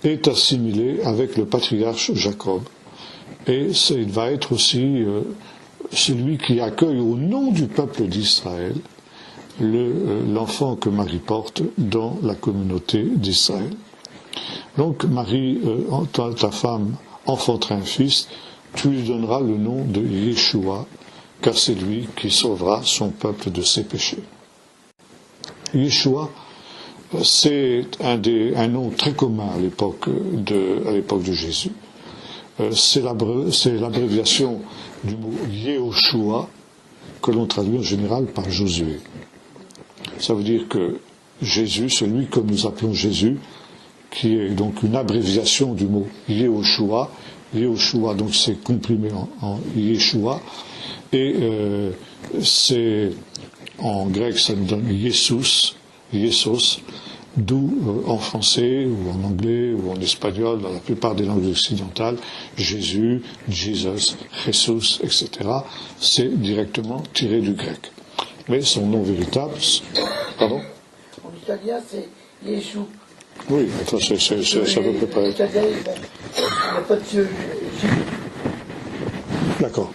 est assimilé avec le patriarche Jacob. Et il va être aussi celui qui accueille au nom du peuple d'Israël l'enfant que Marie porte dans la communauté d'Israël. Donc Marie, ta femme, enfantera un fils, tu lui donneras le nom de Yeshua, car c'est lui qui sauvera son peuple de ses péchés. Yeshua, c'est un nom très commun à l'époque de Jésus. C'est l'abréviation du mot Yehoshua, que l'on traduit en général par Josué. Ça veut dire que Jésus, celui que nous appelons Jésus, qui est donc une abréviation du mot Yehoshua, Yehoshua donc c'est comprimé en Yeshua, et c'est en grec ça nous donne Yesus, d'où en français ou en anglais ou en espagnol, dans la plupart des langues occidentales, Jésus, Jesus, Jesus, etc. c'est directement tiré du grec. Mais son nom véritable, pardon ? En italien c'est Yeshua. Oui, enfin, c'est à peu près pareil. C'est-à-dire, il n'y a pas de Jésus. D'accord.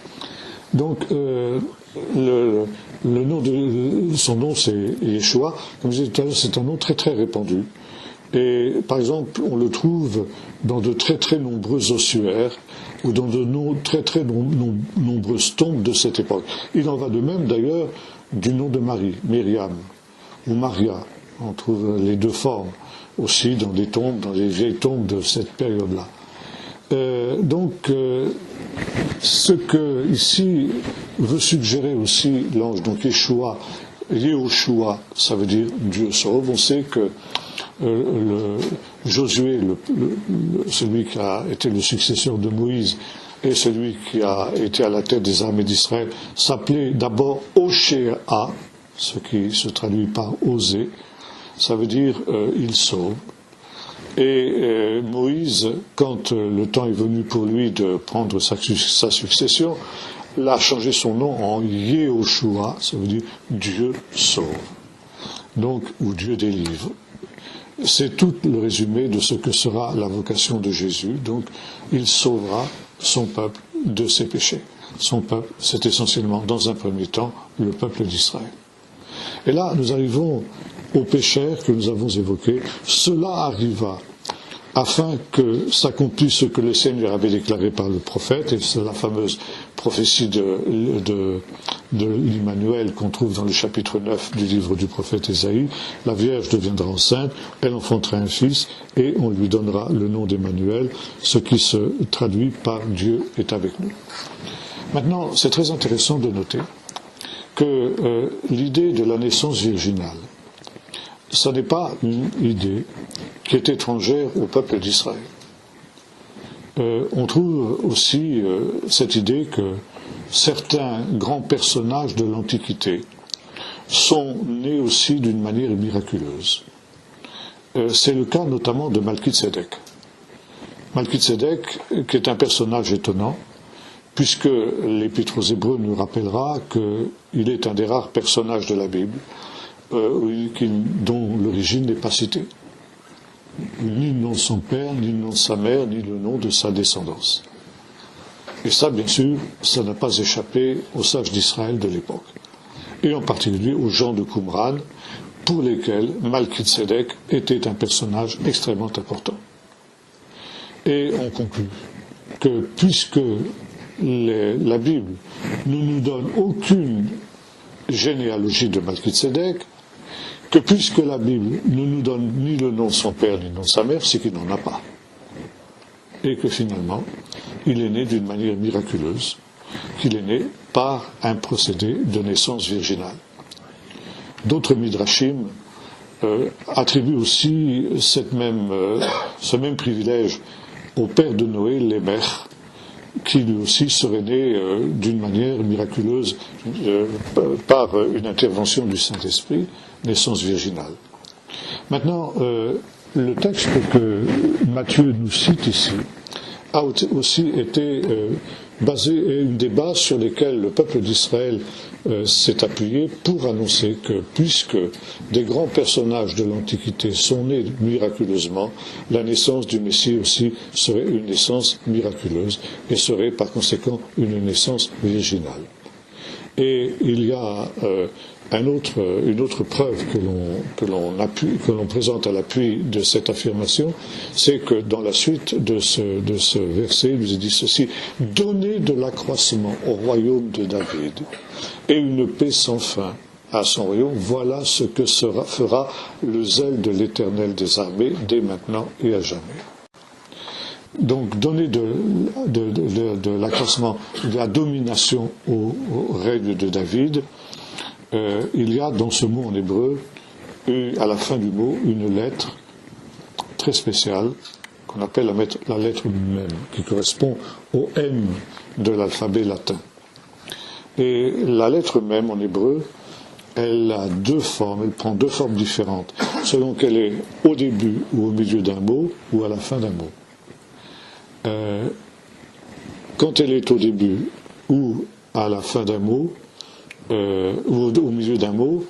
Donc, le nom son nom, c'est Yeshua. Comme je disais tout à l'heure, c'est un nom très très répandu. Et par exemple, on le trouve dans de très très nombreux ossuaires ou dans de très très nombreuses tombes de cette époque. Il en va de même d'ailleurs du nom de Marie, Myriam ou Maria. On trouve les deux formes aussi dans des tombes, dans les vieilles tombes de cette période-là. Ce que ici veut suggérer aussi l'ange, donc Yehoshua, ça veut dire Dieu sauve. On sait que Josué, celui qui a été le successeur de Moïse et celui qui a été à la tête des armées d'Israël, s'appelait d'abord Oshéa, ce qui se traduit par oser, ça veut dire il sauve. Et Moïse, quand le temps est venu pour lui de prendre sa succession, l'a changé son nom en Yehoshua, ça veut dire Dieu sauve, donc ou Dieu délivre. C'est tout le résumé de ce que sera la vocation de Jésus. Donc, il sauvera son peuple de ses péchés. Son peuple, c'est essentiellement, dans un premier temps, le peuple d'Israël. Et là, nous arrivons aux pécheurs que nous avons évoqués. Cela arriva afin que s'accomplisse ce que le Seigneur avait déclaré par le prophète, et c'est la fameuse prophétie de l'Immanuel qu'on trouve dans le chapitre 9 du livre du prophète Ésaïe. La Vierge deviendra enceinte, elle enfantera un fils, et on lui donnera le nom d'Emmanuel, ce qui se traduit par Dieu est avec nous. Maintenant, c'est très intéressant de noter que l'idée de la naissance virginale, ce n'est pas une idée qui est étrangère au peuple d'Israël. On trouve aussi cette idée que certains grands personnages de l'Antiquité sont nés aussi d'une manière miraculeuse. C'est le cas notamment de Malkitsédek. Malkitsédek, qui est un personnage étonnant, puisque l'Épître aux Hébreux nous rappellera qu'il est un des rares personnages de la Bible dont l'origine n'est pas citée. Ni le nom de son père, ni le nom de sa mère, ni le nom de sa descendance. Et ça, bien sûr, ça n'a pas échappé aux sages d'Israël de l'époque. Et en particulier aux gens de Qumran, pour lesquels Malkitsédek était un personnage extrêmement important. Et on conclut que puisque la Bible ne nous donne aucune généalogie de Malkitsédek, que puisque la Bible ne nous donne ni le nom de son père ni le nom de sa mère, c'est qu'il n'en a pas. Et que finalement, il est né d'une manière miraculeuse, qu'il est né par un procédé de naissance virginale. D'autres midrashim attribuent aussi ce même privilège au père de Noé, Lémech, qui lui aussi serait né d'une manière miraculeuse par une intervention du Saint-Esprit, naissance virginale. Maintenant, le texte que Matthieu nous cite ici a aussi été basé, et une des bases sur lesquelles le peuple d'Israël s'est appuyé pour annoncer que, puisque des grands personnages de l'Antiquité sont nés miraculeusement, la naissance du Messie aussi serait une naissance miraculeuse et serait par conséquent une naissance virginale. Et il y a une autre preuve que l'on présente à l'appui de cette affirmation, c'est que dans la suite de ce verset, il nous est dit ceci: donnez de l'accroissement au royaume de David et une paix sans fin à son royaume, voilà ce que fera le zèle de l'Éternel des armées dès maintenant et à jamais. Donc, donner de l'accroissement, de la domination au règne de David, il y a dans ce mot en hébreu, à la fin du mot, une lettre très spéciale qu'on appelle la lettre même, qui correspond au M de l'alphabet latin. Et la lettre même en hébreu, elle a deux formes, elle prend deux formes différentes, selon qu'elle est au début ou au milieu d'un mot ou à la fin d'un mot. Quand elle est au début ou à la fin d'un mot, ou au milieu d'un mot,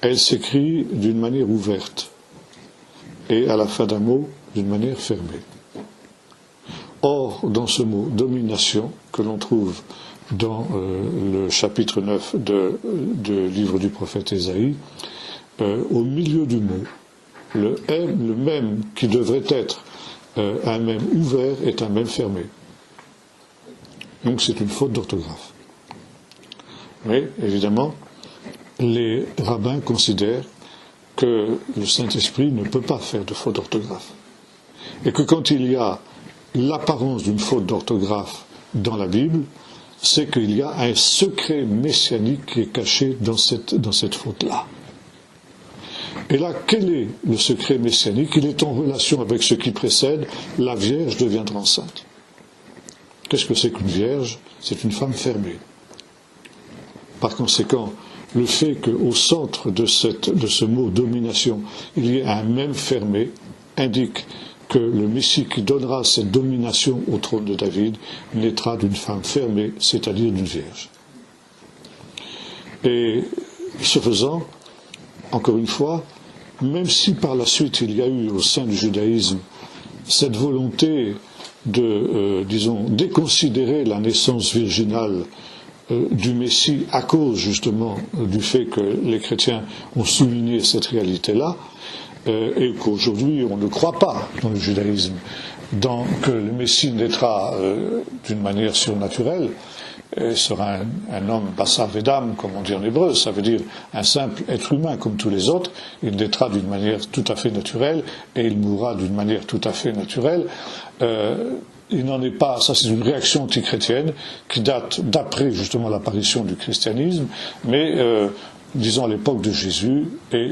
elle s'écrit d'une manière ouverte. et à la fin d'un mot d'une manière fermée. Or, dans ce mot domination que l'on trouve dans le chapitre 9 du livre du prophète Ésaïe, au milieu du mot, le même qui devrait être un même ouvert est un même fermé. Donc c'est une faute d'orthographe. Mais évidemment, les rabbins considèrent que le Saint-Esprit ne peut pas faire de faute d'orthographe. Et que quand il y a l'apparence d'une faute d'orthographe dans la Bible, c'est qu'il y a un secret messianique qui est caché dans cette faute-là. Et là, quel est le secret messianique? Il est en relation avec ce qui précède, la Vierge deviendra enceinte. Qu'est-ce que c'est qu'une Vierge? C'est une femme fermée. Par conséquent, le fait qu'au centre de ce mot domination, il y ait un même fermé, indique que le Messie qui donnera cette domination au trône de David naîtra d'une femme fermée, c'est-à-dire d'une Vierge. Et ce faisant, encore une fois, même si par la suite il y a eu au sein du judaïsme cette volonté de, déconsidérer la naissance virginale du Messie à cause justement du fait que les chrétiens ont souligné cette réalité-là, et qu'aujourd'hui on ne croit pas dans le judaïsme que le Messie naîtra d'une manière surnaturelle, et sera un homme Bassar Vedam, comme on dit en hébreu, ça veut dire un simple être humain comme tous les autres. Il naîtra d'une manière tout à fait naturelle et il mourra d'une manière tout à fait naturelle. Il n'en est pas, ça c'est une réaction antichrétienne qui date d'après justement l'apparition du christianisme, mais disons à l'époque de Jésus, et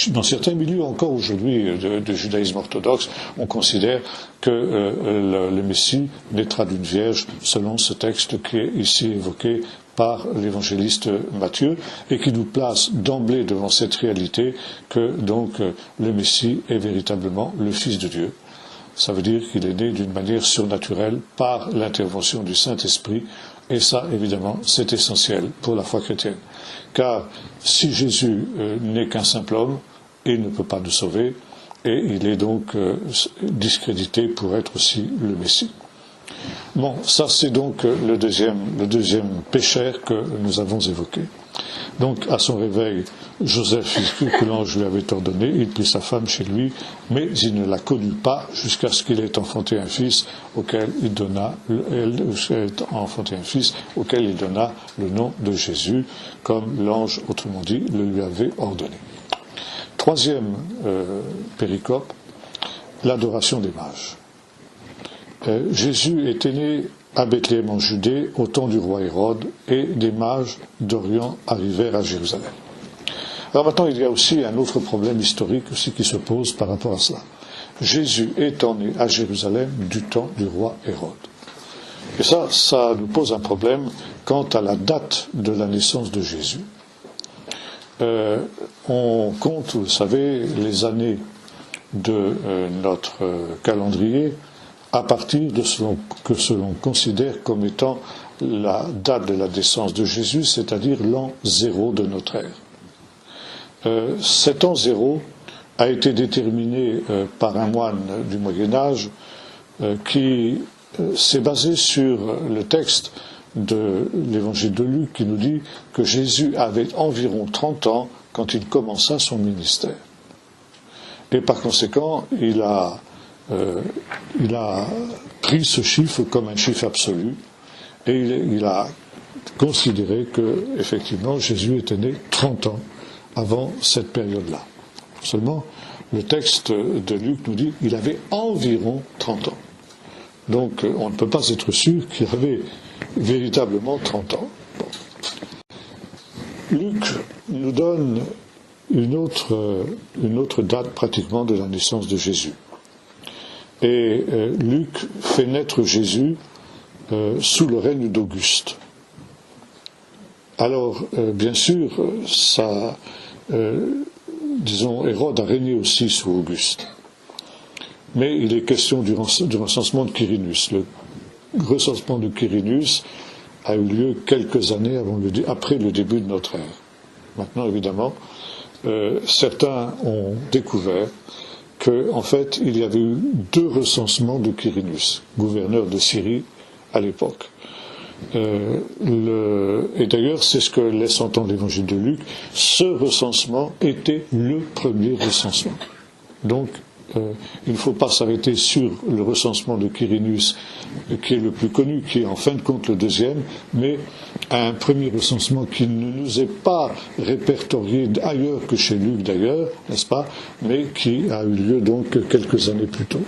dans certains milieux encore aujourd'hui de judaïsme orthodoxe, on considère que le Messie naîtra d'une vierge selon ce texte qui est ici évoqué par l'évangéliste Matthieu, et qui nous place d'emblée devant cette réalité que donc le Messie est véritablement le Fils de Dieu. Ça veut dire qu'il est né d'une manière surnaturelle par l'intervention du Saint-Esprit, et ça, évidemment, c'est essentiel pour la foi chrétienne. Car si Jésus n'est qu'un simple homme, il ne peut pas nous sauver, et il est donc discrédité pour être aussi le Messie. Bon, ça c'est donc le deuxième pécheur que nous avons évoqué. Donc, à son réveil, Joseph, que l'ange lui avait ordonné, il prit sa femme chez lui, mais il ne la connut pas jusqu'à ce qu'il ait enfanté un fils auquel il donna le nom de Jésus, comme l'ange, autrement dit, le lui avait ordonné. Troisième péricope, l'adoration des mages. Jésus était né à Bethléem en Judée au temps du roi Hérode, et des mages d'Orient arrivèrent à Jérusalem. Alors maintenant, il y a aussi un autre problème historique aussi qui se pose par rapport à cela. Jésus étant né à Jérusalem du temps du roi Hérode. Et ça nous pose un problème quant à la date de la naissance de Jésus. On compte, vous le savez, les années de notre calendrier à partir de ce que l'on considère comme étant la date de la naissance de Jésus, c'est-à-dire l'an 0 de notre ère. Cet an 0 a été déterminé par un moine du Moyen-Âge qui s'est basé sur le texte de l'évangile de Luc qui nous dit que Jésus avait environ 30 ans quand il commença son ministère. Et par conséquent, il a pris ce chiffre comme un chiffre absolu et il a considéré que, effectivement, Jésus était né 30 ans avant cette période-là. Seulement, le texte de Luc nous dit qu'il avait environ 30 ans. Donc, on ne peut pas être sûr qu'il avait véritablement 30 ans. Bon. Luc nous donne une autre date pratiquement de la naissance de Jésus. Et Luc fait naître Jésus sous le règne d'Auguste. Alors, bien sûr, Hérode a régné aussi sous Auguste. Mais il est question du recensement de Quirinus. Le recensement de Quirinus a eu lieu quelques années après le début de notre ère. Maintenant, évidemment, certains ont découvert qu'en fait, il y avait eu 2 recensements de Quirinus, gouverneur de Syrie à l'époque. Et d'ailleurs, c'est ce que laisse entendre l'évangile de Luc, ce recensement était le premier recensement. Donc, il ne faut pas s'arrêter sur le recensement de Quirinus, qui est le plus connu, qui est en fin de compte le deuxième, mais un premier recensement qui ne nous est pas répertorié ailleurs que chez Luc d'ailleurs, n'est-ce pas, mais qui a eu lieu donc quelques années plus tôt.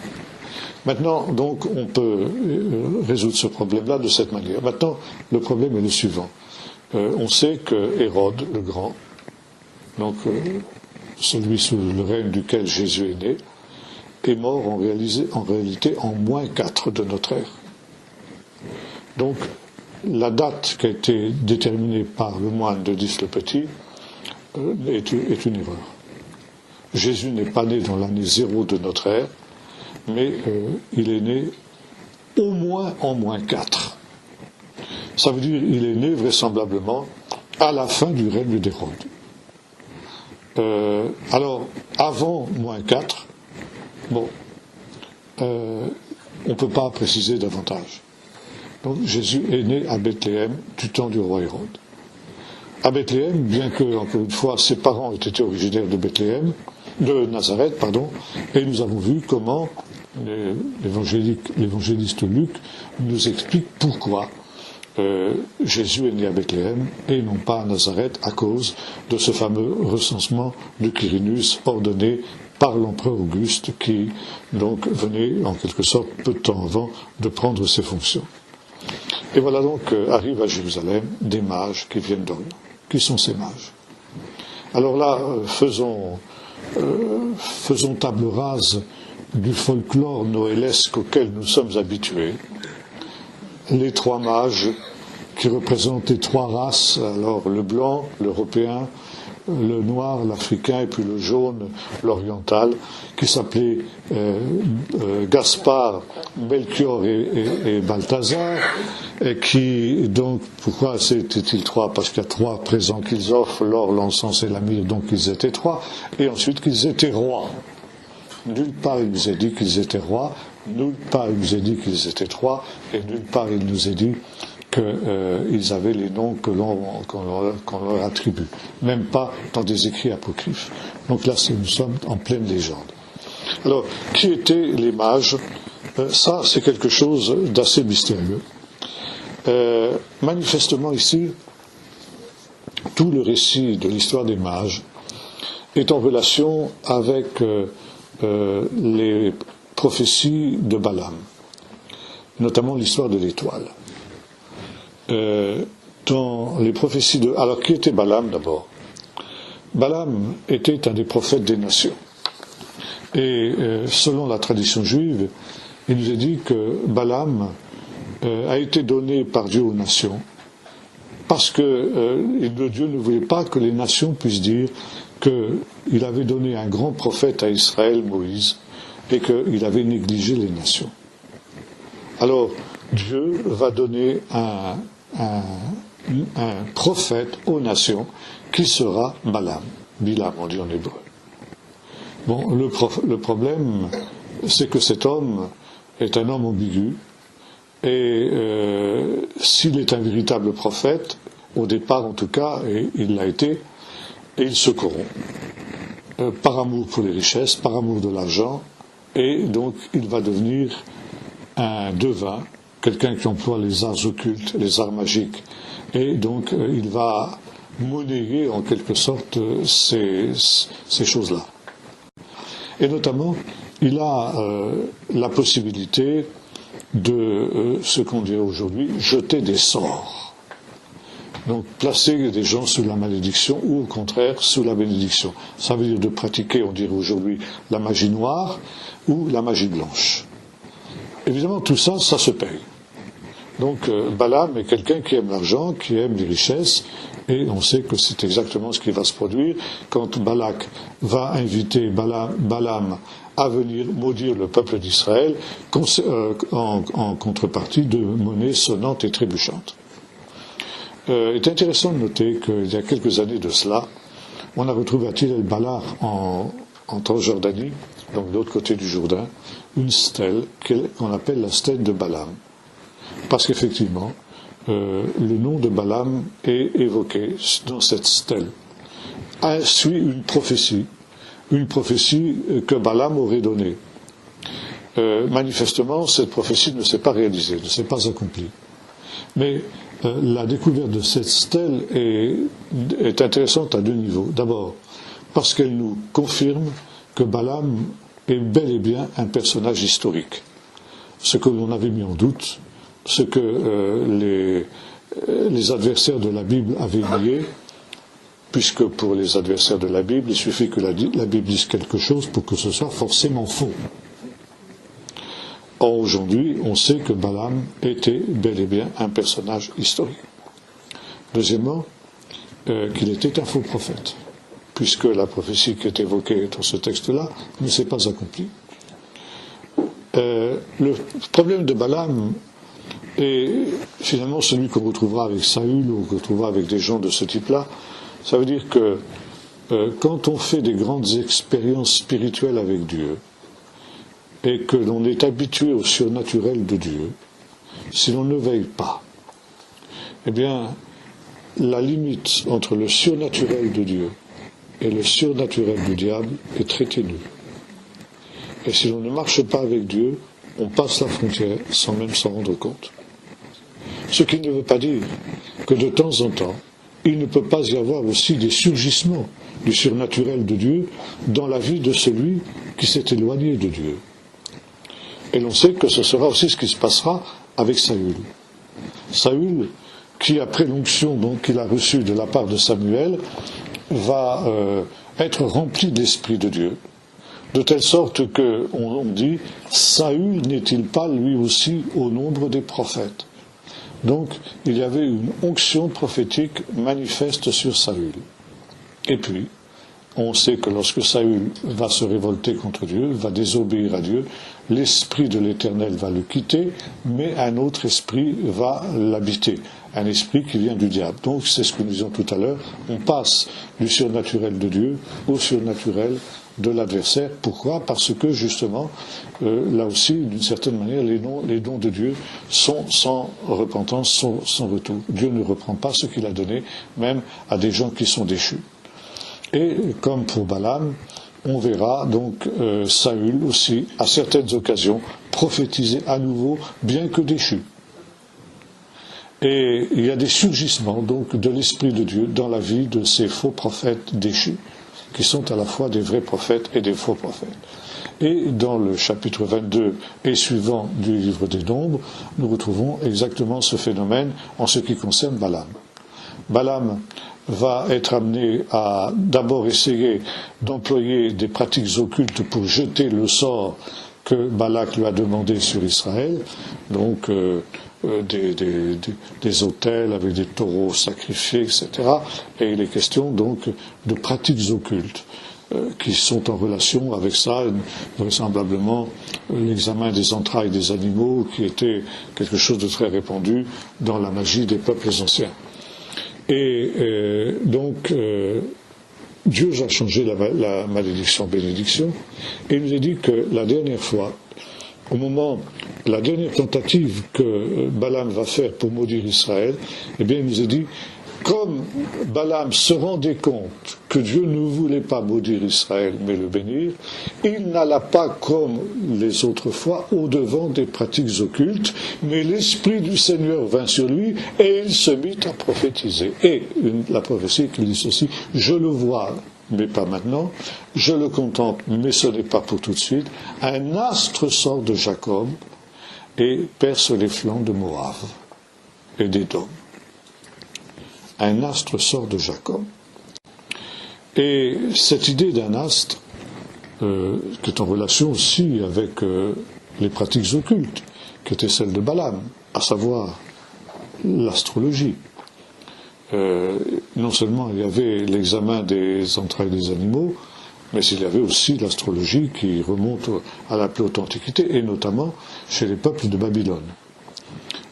Maintenant, donc, on peut résoudre ce problème-là de cette manière. Maintenant, le problème est le suivant. On sait que Hérode le Grand, donc celui sous le règne duquel Jésus est né, est mort en réalité en -4 de notre ère. Donc, la date qui a été déterminée par le moine d'Eudice le Petit est une erreur. Jésus n'est pas né dans l'année 0 de notre ère, mais il est né au moins en -4. Ça veut dire qu'il est né vraisemblablement à la fin du règne d'Hérode. Alors, avant -4, bon, on ne peut pas préciser davantage. Donc Jésus est né à Bethléem du temps du roi Hérode. À Bethléem, bien que, encore une fois, ses parents aient été originaires de Nazareth, et nous avons vu comment l'évangéliste Luc nous explique pourquoi Jésus est né à Bethléem et non pas à Nazareth à cause de ce fameux recensement de Quirinus ordonné par l'empereur Auguste qui donc venait en quelque sorte peu de temps avant de prendre ses fonctions. Et voilà donc arrivent à Jérusalem des mages qui viennent d'Orient. Qui sont ces mages? Alors là, faisons table rase du folklore noëlesque auquel nous sommes habitués. Les 3 mages qui représentent les 3 races, alors le blanc, l'européen, le noir, l'africain, et puis le jaune, l'oriental, qui s'appelaient Gaspard, Melchior et Balthazar, et qui, donc, pourquoi étaient-ils 3? Parce qu'il y a 3 présents qu'ils offrent, l'or, l'encens et la myrrhe, donc ils étaient 3, et ensuite qu'ils étaient rois. Nulle part il nous est dit qu'ils étaient rois, nulle part il nous est dit qu'ils étaient 3, et nulle part il nous est dit qu'ils avaient les noms qu'on leur attribue, même pas dans des écrits apocryphes. Donc là, nous sommes en pleine légende. Alors, qui étaient les mages? Ça, c'est quelque chose d'assez mystérieux. Manifestement ici, tout le récit de l'histoire des mages est en relation avec les prophéties de Balaam, notamment l'histoire de l'étoile. Dans les prophéties de... Alors, qui était Balaam d'abord? Balaam était un des prophètes des nations. Et selon la tradition juive, il nous est dit que Balaam a été donné par Dieu aux nations, parce que Dieu ne voulait pas que les nations puissent dire qu'il avait donné un grand prophète à Israël, Moïse, et qu'il avait négligé les nations. Alors, Dieu va donner un prophète aux nations qui sera Balaam. Bilam, on dit en hébreu. Bon, le problème, c'est que cet homme est un homme ambigu, et s'il est un véritable prophète, au départ en tout cas, et il l'a été, et il se corrompt, par amour pour les richesses, par amour de l'argent, et donc il va devenir un devin, quelqu'un qui emploie les arts occultes, les arts magiques, et donc il va monnayer en quelque sorte ces choses-là. Et notamment, il a la possibilité de ce qu'on dirait aujourd'hui jeter des sorts. Donc placer des gens sous la malédiction ou au contraire sous la bénédiction. Ça veut dire de pratiquer, on dirait aujourd'hui, la magie noire ou la magie blanche. Évidemment, tout ça, ça se paye. Donc Balaam est quelqu'un qui aime l'argent, qui aime les richesses, et on sait que c'est exactement ce qui va se produire quand Balak va inviter Balaam à venir maudire le peuple d'Israël en contrepartie de monnaies sonnantes et trébuchantes. Il est intéressant de noter qu'il y a quelques années de cela, on a retrouvé à Tir el-Balar en Transjordanie, donc de l'autre côté du Jourdain, une stèle qu'on appelle la stèle de Balaam. Parce qu'effectivement, le nom de Balaam est évoqué dans cette stèle. Suit une prophétie que Balaam aurait donnée. Manifestement, cette prophétie ne s'est pas réalisée, ne s'est pas accomplie. Mais la découverte de cette stèle est intéressante à deux niveaux. D'abord, parce qu'elle nous confirme que Balaam est bel et bien un personnage historique. Ce que l'on avait mis en doute, ce que les adversaires de la Bible avaient nié, puisque pour les adversaires de la Bible, il suffit que la Bible dise quelque chose pour que ce soit forcément faux. Or, aujourd'hui, on sait que Balaam était bel et bien un personnage historique. Deuxièmement, qu'il était un faux prophète, puisque la prophétie qui est évoquée dans ce texte-là ne s'est pas accomplie. Le problème de Balaam est finalement celui qu'on retrouvera avec Saül ou qu'on retrouvera avec des gens de ce type-là. Ça veut dire que quand on fait des grandes expériences spirituelles avec Dieu, et que l'on est habitué au surnaturel de Dieu, si l'on ne veille pas, eh bien, la limite entre le surnaturel de Dieu et le surnaturel du diable est très ténue. Et si l'on ne marche pas avec Dieu, on passe la frontière sans même s'en rendre compte. Ce qui ne veut pas dire que de temps en temps, il ne peut pas y avoir aussi des surgissements du surnaturel de Dieu dans la vie de celui qui s'est éloigné de Dieu. Et l'on sait que ce sera aussi ce qui se passera avec Saül. Saül, qui après l'onction qu'il a reçue de la part de Samuel, va être rempli de l'Esprit de Dieu. De telle sorte qu'on dit, Saül n'est-il pas lui aussi au nombre des prophètes? Donc, il y avait une onction prophétique manifeste sur Saül. Et puis, on sait que lorsque Saül va se révolter contre Dieu, va désobéir à Dieu, l'esprit de l'Éternel va le quitter, mais un autre esprit va l'habiter, un esprit qui vient du diable. Donc c'est ce que nous disions tout à l'heure, on passe du surnaturel de Dieu au surnaturel de l'adversaire. Pourquoi? Parce que justement, là aussi, d'une certaine manière, les dons de Dieu sont sans repentance, sont sans retour. Dieu ne reprend pas ce qu'il a donné, même à des gens qui sont déchus. Et comme pour Balaam, on verra donc Saül aussi, à certaines occasions, prophétiser à nouveau, bien que déchu. Et il y a des surgissements donc de l'Esprit de Dieu dans la vie de ces faux prophètes déchus, qui sont à la fois des vrais prophètes et des faux prophètes. Et dans le chapitre 22 et suivant du livre des Nombres, nous retrouvons exactement ce phénomène en ce qui concerne Balaam. Balaam va être amené à d'abord essayer d'employer des pratiques occultes pour jeter le sort que Balak lui a demandé sur Israël, donc des autels avec des taureaux sacrifiés, etc. Et il est question donc de pratiques occultes qui sont en relation avec ça, vraisemblablement l'examen des entrailles des animaux, qui était quelque chose de très répandu dans la magie des peuples anciens. Et donc, Dieu a changé la malédiction en bénédiction, et il nous a dit que la dernière fois, la dernière tentative que Balaam va faire pour maudire Israël, eh bien, il nous a dit, comme Balaam se rendait compte que Dieu ne voulait pas maudire Israël, mais le bénir, il n'alla pas comme les autres fois au-devant des pratiques occultes, mais l'Esprit du Seigneur vint sur lui et il se mit à prophétiser. Et la prophétie qui dit ceci, je le vois, mais pas maintenant, je le contemple, mais ce n'est pas pour tout de suite, un astre sort de Jacob et perce les flancs de Moab et d'Édom. Un astre sort de Jacob. Et cette idée d'un astre, qui est en relation aussi avec les pratiques occultes, qui étaient celles de Balaam, à savoir l'astrologie. Non seulement il y avait l'examen des entrailles des animaux, mais il y avait aussi l'astrologie qui remonte à la plus haute antiquité, et notamment chez les peuples de Babylone.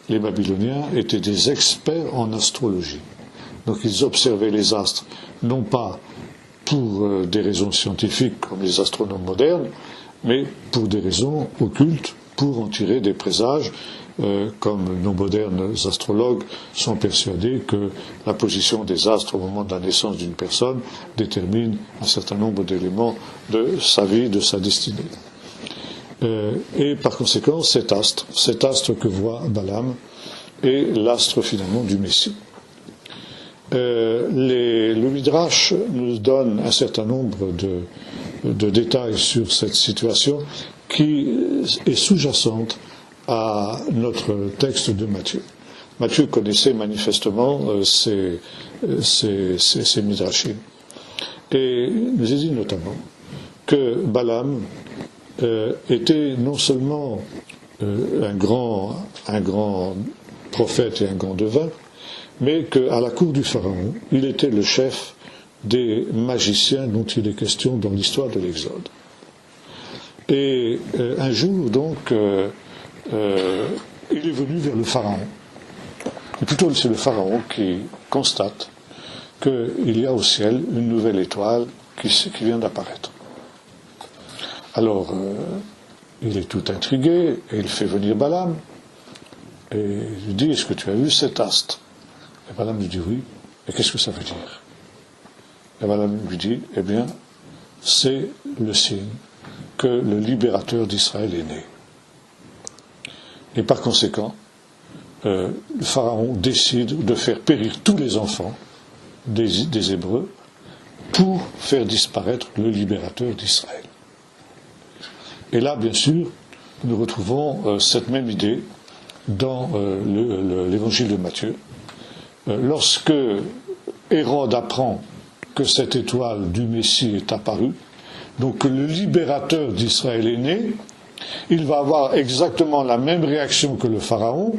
Les Babyloniens étaient des experts en astrologie. Donc ils observaient les astres, non pas pour des raisons scientifiques comme les astronomes modernes, mais pour des raisons occultes, pour en tirer des présages, comme nos modernes astrologues sont persuadés que la position des astres au moment de la naissance d'une personne détermine un certain nombre d'éléments de sa vie, de sa destinée. Et par conséquent, cet astre que voit Balaam, est l'astre finalement du Messie. Le Midrash nous donne un certain nombre de détails sur cette situation qui est sous-jacente à notre texte de Matthieu. Matthieu connaissait manifestement ces Midrashim. Et il nous est dit notamment que Balaam était non seulement un grand prophète et un grand devin, mais qu'à la cour du Pharaon, il était le chef des magiciens dont il est question dans l'histoire de l'Exode. Et un jour, donc, il est venu vers le Pharaon. Et plutôt, c'est le Pharaon qui constate qu'il y a au ciel une nouvelle étoile qui vient d'apparaître. Alors, il est tout intrigué et il fait venir Balaam et il lui dit: est-ce que tu as vu cet astre? Et Balaam lui dit oui. Et qu'est-ce que ça veut dire? Et Balaam lui dit: eh bien, c'est le signe que le libérateur d'Israël est né. Et par conséquent, le Pharaon décide de faire périr tous les enfants des Hébreux pour faire disparaître le libérateur d'Israël. Et là, bien sûr, nous retrouvons cette même idée dans l'évangile de Matthieu. Lorsque Hérode apprend que cette étoile du Messie est apparue, donc que le libérateur d'Israël est né, il va avoir exactement la même réaction que le Pharaon.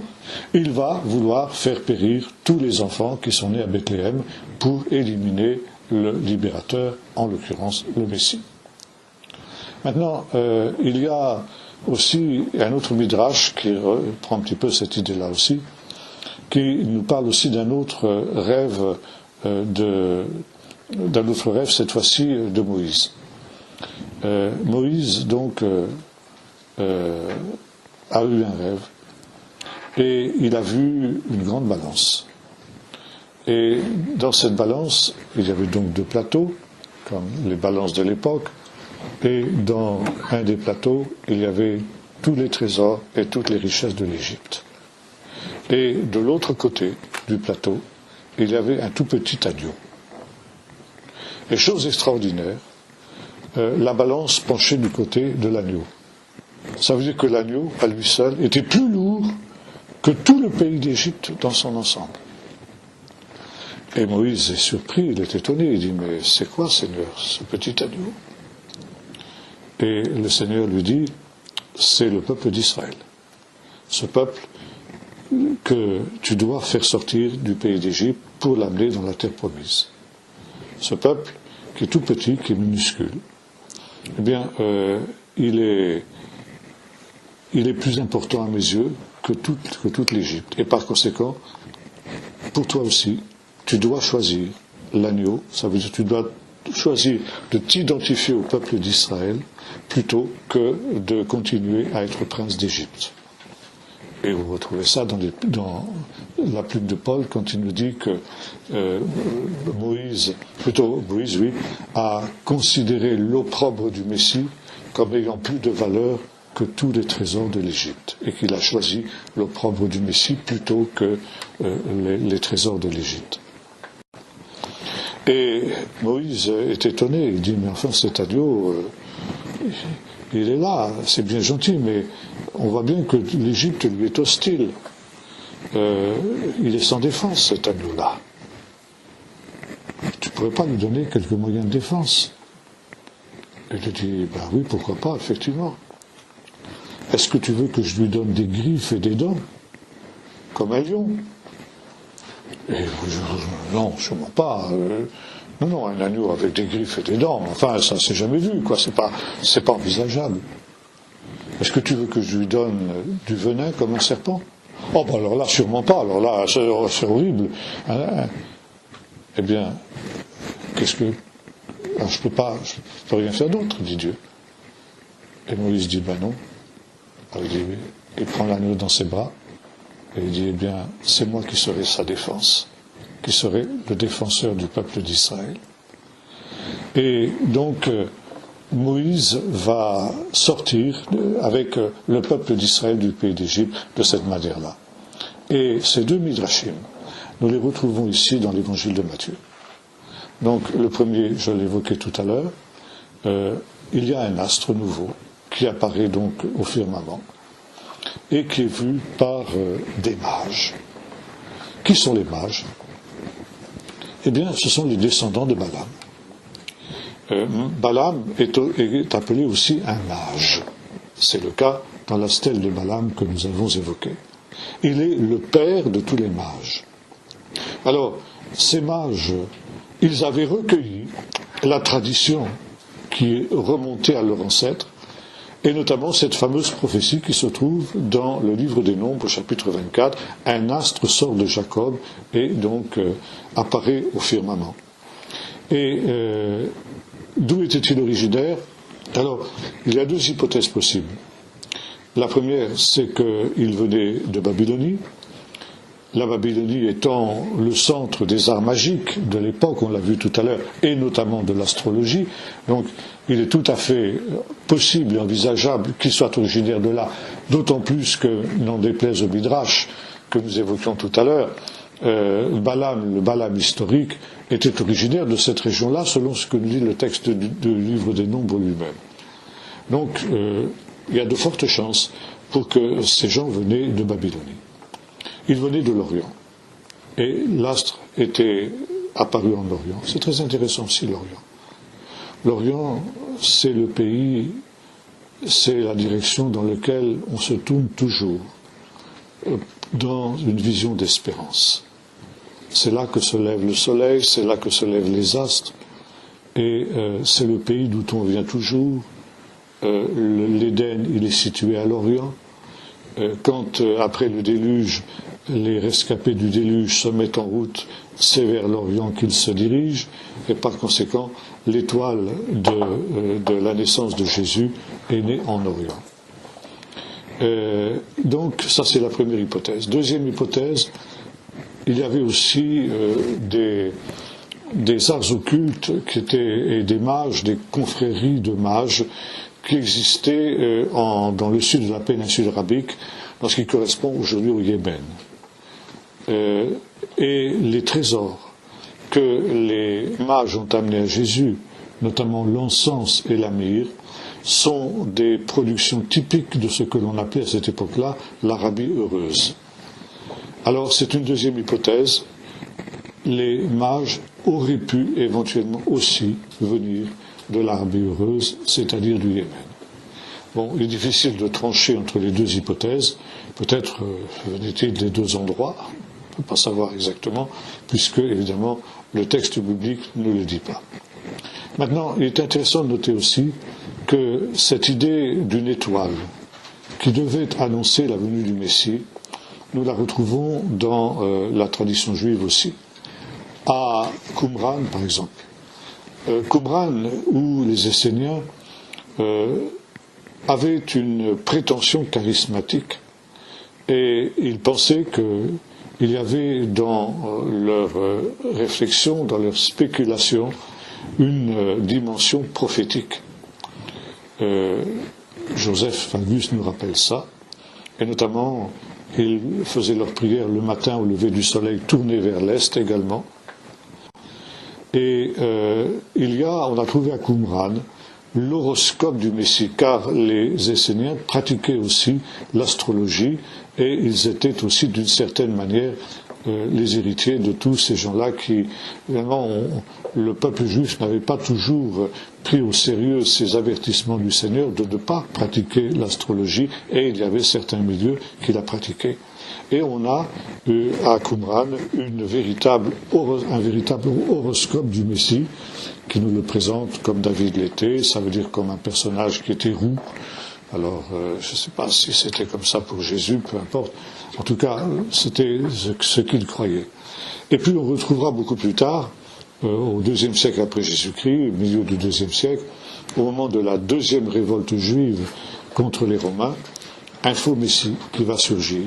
Il va vouloir faire périr tous les enfants qui sont nés à Bethléem pour éliminer le libérateur, en l'occurrence le Messie. Maintenant, il y a aussi un autre midrash qui reprend un petit peu cette idée-là aussi, qui nous parle aussi d'un autre rêve, cette fois-ci de Moïse. Moïse, donc, a eu un rêve, et il a vu une grande balance. Et dans cette balance, il y avait donc deux plateaux, comme les balances de l'époque, et dans un des plateaux, il y avait tous les trésors et toutes les richesses de l'Égypte. Et de l'autre côté du plateau, il y avait un tout petit agneau. Et chose extraordinaire, la balance penchait du côté de l'agneau. Ça veut dire que l'agneau, à lui seul, était plus lourd que tout le pays d'Égypte dans son ensemble. Et Moïse est surpris, il est étonné, il dit: mais c'est quoi, Seigneur, ce petit agneau? Et le Seigneur lui dit: c'est le peuple d'Israël. Ce peuple que tu dois faire sortir du pays d'Égypte pour l'amener dans la terre promise. Ce peuple qui est tout petit, qui est minuscule, eh bien, il est plus important à mes yeux que toute l'Égypte. Et par conséquent, pour toi aussi, tu dois choisir l'agneau. Ça veut dire que tu dois choisir de t'identifier au peuple d'Israël plutôt que de continuer à être prince d'Égypte. Et vous retrouvez ça dans la plume de Paul quand il nous dit que Moïse, oui, a considéré l'opprobre du Messie comme ayant plus de valeur que tous les trésors de l'Égypte, et qu'il a choisi l'opprobre du Messie plutôt que les trésors de l'Égypte. Et Moïse est étonné, il dit: mais enfin cet agneau, il est là, c'est bien gentil, mais on voit bien que l'Égypte lui est hostile. Il est sans défense, cet agneau-là. Tu ne pourrais pas lui donner quelques moyens de défense? Et il dit: ben oui, pourquoi pas, effectivement. Est-ce que tu veux que je lui donne des griffes et des dents, comme un lion? Et non, sûrement pas. Non, un agneau avec des griffes et des dents, enfin, ça s'est jamais vu, quoi. C'est pas envisageable. Est-ce que tu veux que je lui donne du venin comme un serpent? Oh, ben alors là, sûrement pas. Alors là, c'est horrible. Eh bien, Alors, je peux rien faire d'autre, dit Dieu. Et Moïse dit, ben non. Alors, il prend l'agneau dans ses bras, et il dit, eh bien, c'est moi qui serai sa défense, qui serai le défenseur du peuple d'Israël. Et donc, Moïse va sortir avec le peuple d'Israël du pays d'Égypte de cette manière-là. Et ces deux midrashim, nous les retrouvons ici dans l'évangile de Matthieu. Donc, le premier, je l'évoquais tout à l'heure, il y a un astre nouveau qui apparaît donc au firmament et qui est vu par des mages. Qui sont les mages? Eh bien, ce sont les descendants de Balaam. Balaam est appelé aussi un mage. C'est le cas dans la stèle de Balaam que nous avons évoquée. Il est le père de tous les mages. Alors, ces mages, ils avaient recueilli la tradition qui est remontée à leur ancêtre, et notamment cette fameuse prophétie qui se trouve dans le livre des Nombres, au chapitre 24, un astre sort de Jacob et donc apparaît au firmament. Et d'où était-il originaire? Alors, il y a deux hypothèses possibles. La première, c'est qu'il venait de Babylonie. La Babylonie étant le centre des arts magiques de l'époque, on l'a vu tout à l'heure, et notamment de l'astrologie. Donc, il est tout à fait possible et envisageable qu'il soit originaire de là, d'autant plus que, n'en déplaise au Midrash que nous évoquions tout à l'heure, le Balaam historique était originaire de cette région-là, selon ce que nous dit le texte du livre des Nombres lui-même. Donc, il y a de fortes chances pour que ces gens venaient de Babylonie. Ils venaient de l'Orient. Et l'astre était apparu en Orient. C'est très intéressant aussi, l'Orient. L'Orient, c'est le pays, c'est la direction dans laquelle on se tourne toujours, dans une vision d'espérance. C'est là que se lève le soleil, c'est là que se lèvent les astres, et c'est le pays d'où on vient toujours. L'Éden, il est situé à l'Orient. Quand, après le déluge, les rescapés du déluge se mettent en route, c'est vers l'Orient qu'ils se dirigent, et par conséquent, l'étoile de la naissance de Jésus est née en Orient. Donc, ça c'est la première hypothèse. Deuxième hypothèse, il y avait aussi des arts occultes et des mages, des confréries de mages qui existaient dans le sud de la péninsule arabique, dans ce qui correspond aujourd'hui au Yémen. Et les trésors que les mages ont amenés à Jésus, notamment l'encens et la myrrhe, sont des productions typiques de ce que l'on appelait à cette époque-là l'Arabie heureuse. Alors c'est une deuxième hypothèse, les mages auraient pu éventuellement aussi venir de l'Arabie heureuse, c'est-à-dire du Yémen. Bon, il est difficile de trancher entre les deux hypothèses, peut-être venaient-ils des deux endroits, on ne peut pas savoir exactement, puisque évidemment le texte biblique ne le dit pas. Maintenant, il est intéressant de noter aussi que cette idée d'une étoile qui devait annoncer la venue du Messie, nous la retrouvons dans la tradition juive aussi. À Qumran, par exemple. Qumran, où les Esséniens avaient une prétention charismatique et ils pensaient qu'il y avait dans leur réflexion, dans leur spéculation, une dimension prophétique. Joseph Fabius nous rappelle ça, et notamment ils faisaient leur prière le matin au lever du soleil tourné vers l'est également. Et on a trouvé à Qumran l'horoscope du Messie, car les Esséniens pratiquaient aussi l'astrologie et ils étaient aussi d'une certaine manière les héritiers de tous ces gens-là qui, vraiment, le peuple juif n'avait pas toujours pris au sérieux ces avertissements du Seigneur de ne pas pratiquer l'astrologie, et il y avait certains milieux qui la pratiquaient. Et on a à Qumran un véritable horoscope du Messie qui nous le présente comme David l'était, ça veut dire comme un personnage qui était roux. Alors, je ne sais pas si c'était comme ça pour Jésus, peu importe. En tout cas, c'était ce qu'il croyait. Et puis on retrouvera beaucoup plus tard au IIe siècle après Jésus-Christ, au milieu du IIe siècle, au moment de la deuxième révolte juive contre les Romains, un faux messie qui va surgir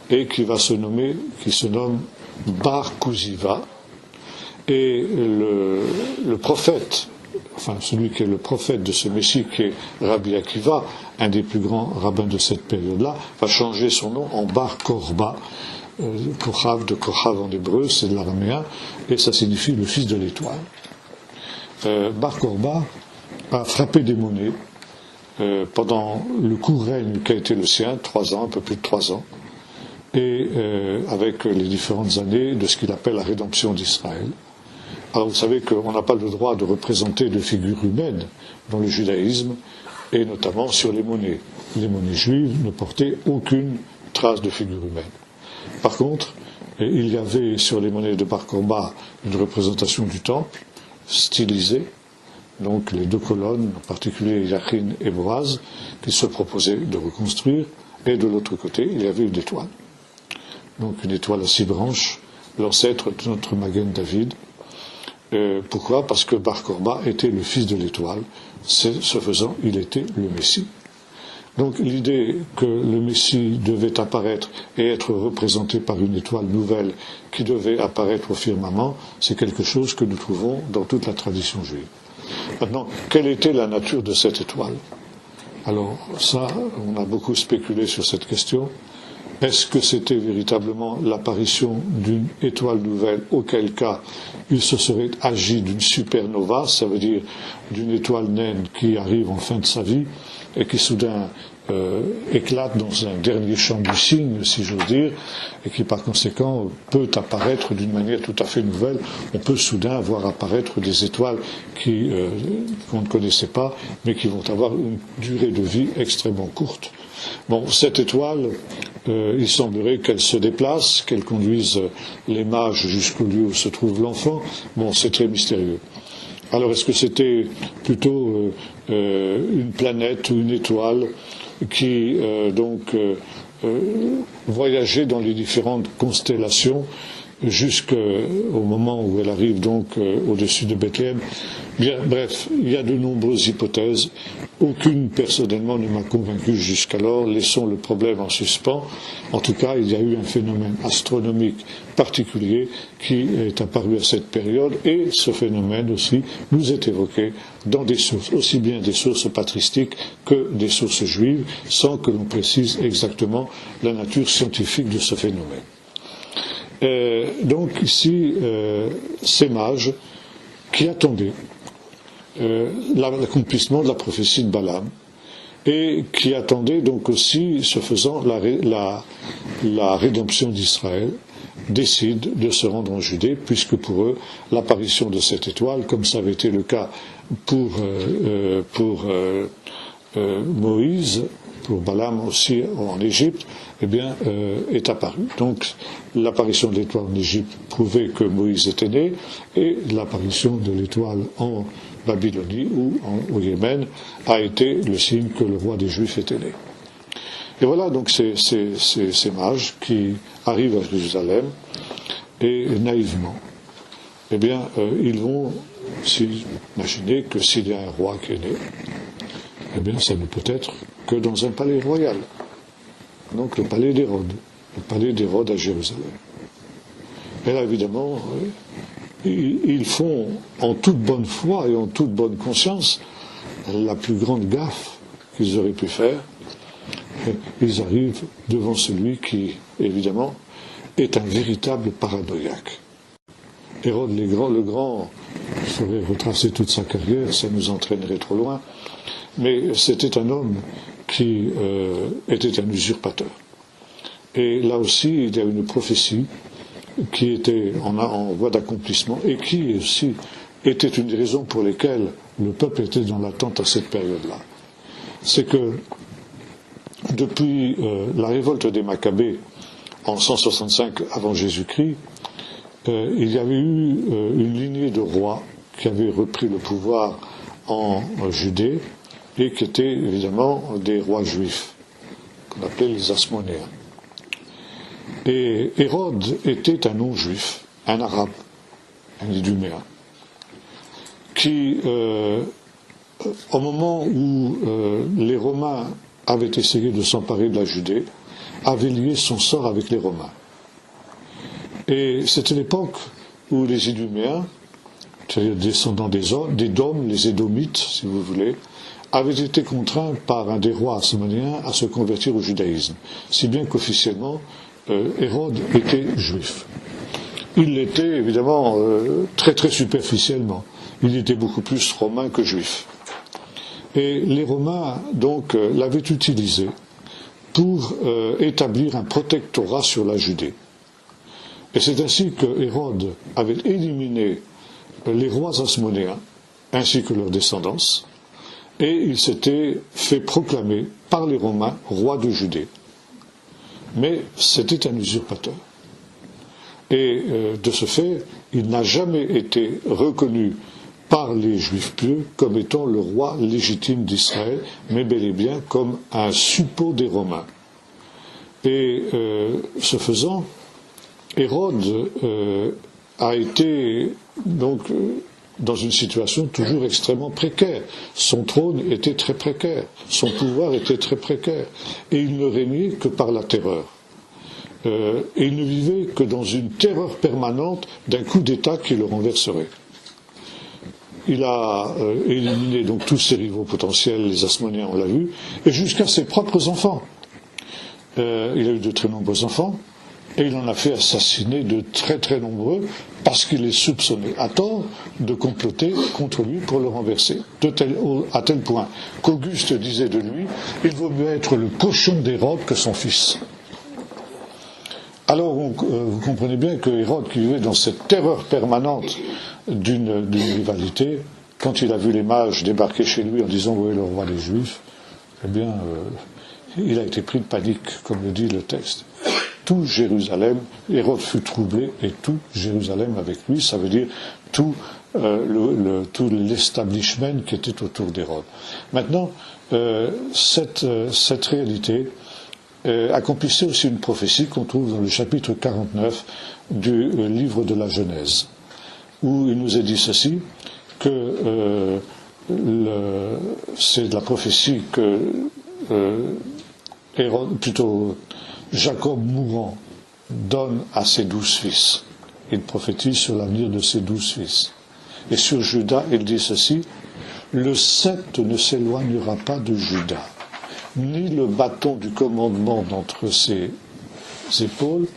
et qui se nomme Bar Kuziva. Et le prophète, enfin celui qui est le prophète de ce messie, qui est Rabbi Akiva, un des plus grands rabbins de cette période-là, va changer son nom en Bar Korba. Kochav, de Kochav en hébreu, c'est de l'araméen, et ça signifie le fils de l'étoile. Bar Korba a frappé des monnaies pendant le court règne qui a été le sien, 3 ans, un peu plus de 3 ans, et avec les différentes années de ce qu'il appelle la rédemption d'Israël. Alors vous savez qu'on n'a pas le droit de représenter de figures humaines dans le judaïsme, et notamment sur les monnaies. Les monnaies juives ne portaient aucune trace de figure humaine. Par contre, il y avait sur les monnaies de Bar Korba une représentation du temple, stylisée, donc les 2 colonnes, en particulier Yachin et Boaz, qu'il se proposait de reconstruire, et de l'autre côté, il y avait une étoile. Donc une étoile à 6 branches, l'ancêtre de notre Magen David. Pourquoi ? Parce que Bar Korba était le fils de l'étoile, ce faisant, il était le Messie. Donc l'idée que le Messie devait apparaître et être représenté par une étoile nouvelle qui devait apparaître au firmament, c'est quelque chose que nous trouvons dans toute la tradition juive. Maintenant, quelle était la nature de cette étoile ? Alors ça, on a beaucoup spéculé sur cette question. Est-ce que c'était véritablement l'apparition d'une étoile nouvelle, auquel cas il se serait agi d'une supernova, ça veut dire d'une étoile naine qui arrive en fin de sa vie et qui soudain éclate dans un dernier champ du cygne, si j'ose dire, et qui par conséquent peut apparaître d'une manière tout à fait nouvelle. On peut soudain voir apparaître des étoiles qu'on ne connaissait pas, mais qui vont avoir une durée de vie extrêmement courte. Bon, cette étoile, il semblerait qu'elle se déplace, qu'elle conduise les mages jusqu'au lieu où se trouve l'enfant. Bon, c'est très mystérieux. Alors, est-ce que c'était plutôt une planète ou une étoile qui voyageait dans les différentes constellations jusqu'au moment où elle arrive donc au-dessus de Bethléem? Bien, bref, il y a de nombreuses hypothèses. Aucune, personnellement, ne m'a convaincu jusqu'alors. Laissons le problème en suspens. En tout cas, il y a eu un phénomène astronomique particulier qui est apparu à cette période, et ce phénomène aussi nous est évoqué dans des sources, aussi bien des sources patristiques que des sources juives, sans que l'on précise exactement la nature scientifique de ce phénomène. Donc ici, ces mages qui attendaient l'accomplissement de la prophétie de Balaam, et qui attendaient donc aussi, ce faisant, la rédemption d'Israël, décident de se rendre en Judée, puisque pour eux, l'apparition de cette étoile, comme ça avait été le cas pour Moïse, pour Balaam aussi en Égypte, eh bien, est apparue. Donc, l'apparition de l'étoile en Égypte prouvait que Moïse était né, et l'apparition de l'étoile en Babylonie ou au Yémen a été le signe que le roi des Juifs était né. Et voilà donc ces mages qui arrivent à Jérusalem, et naïvement, eh bien, ils vont s'imaginer que s'il y a un roi qui est né, eh bien, ça ne peut être que dans un palais royal. Donc le palais d'Hérode à Jérusalem. Et là, évidemment, ils font en toute bonne foi et en toute bonne conscience la plus grande gaffe qu'ils auraient pu faire. Ils arrivent devant celui qui, évidemment, est un véritable paranoïaque. Hérode le Grand, il faudrait retracer toute sa carrière, ça nous entraînerait trop loin, mais c'était un homme qui était un usurpateur. Et là aussi, il y a une prophétie qui était en voie d'accomplissement, et qui aussi était une des raisons pour lesquelles le peuple était dans l'attente à cette période-là. C'est que depuis la révolte des Maccabées en 165 avant Jésus-Christ, il y avait eu une lignée de rois qui avaient repris le pouvoir en Judée, et qui étaient évidemment des rois juifs, qu'on appelait les Asmonéens. Et Hérode était un non-juif, un arabe, un iduméen. qui, au moment où les Romains avaient essayé de s'emparer de la Judée, avait lié son sort avec les Romains. Et c'était l'époque où les Iduméens, c'est-à-dire descendants des Dômes, les Édomites, si vous voulez, avaient été contraints par un des rois hasmonéens à se convertir au judaïsme, si bien qu'officiellement, Hérode était juif. Il l'était évidemment très très superficiellement. Il était beaucoup plus romain que juif. Et les Romains, donc, l'avaient utilisé pour établir un protectorat sur la Judée. Et c'est ainsi que Hérode avait éliminé les rois hasmonéens, ainsi que leurs descendants, et il s'était fait proclamer par les Romains roi de Judée. Mais c'était un usurpateur. Et de ce fait, il n'a jamais été reconnu par les Juifs pieux comme étant le roi légitime d'Israël, mais bel et bien comme un suppôt des Romains. Et ce faisant, Hérode a été donc dans une situation toujours extrêmement précaire. Son trône était très précaire, son pouvoir était très précaire, et il ne régnait que par la terreur. Et il ne vivait que dans une terreur permanente d'un coup d'État qui le renverserait. Il a éliminé donc tous ses rivaux potentiels, les Hasmonéens, on l'a vu, et jusqu'à ses propres enfants. Il a eu de très nombreux enfants, et il en a fait assassiner de très très nombreux, parce qu'il est soupçonné à tort de comploter contre lui pour le renverser. À tel point qu'Auguste disait de lui, il vaut mieux être le cochon d'Hérode que son fils. Alors vous comprenez bien que Hérode, qui vivait dans cette terreur permanente d'une rivalité, quand il a vu les mages débarquer chez lui en disant « Où est le roi des Juifs ?», eh bien, il a été pris de panique, comme le dit le texte. Tout Jérusalem, Hérode fut troublé, et tout Jérusalem avec lui, ça veut dire tout l'establishment qui était autour d'Hérode. Maintenant, cette réalité accomplissait aussi une prophétie qu'on trouve dans le chapitre 49 du livre de la Genèse, où il nous est dit ceci, que c'est la prophétie que Jacob mourant donne à ses 12 fils. Il prophétise sur l'avenir de ses 12 fils. Et sur Juda, il dit ceci, le sceptre ne s'éloignera pas de Juda, ni le bâton du commandement d'entre ses épaules,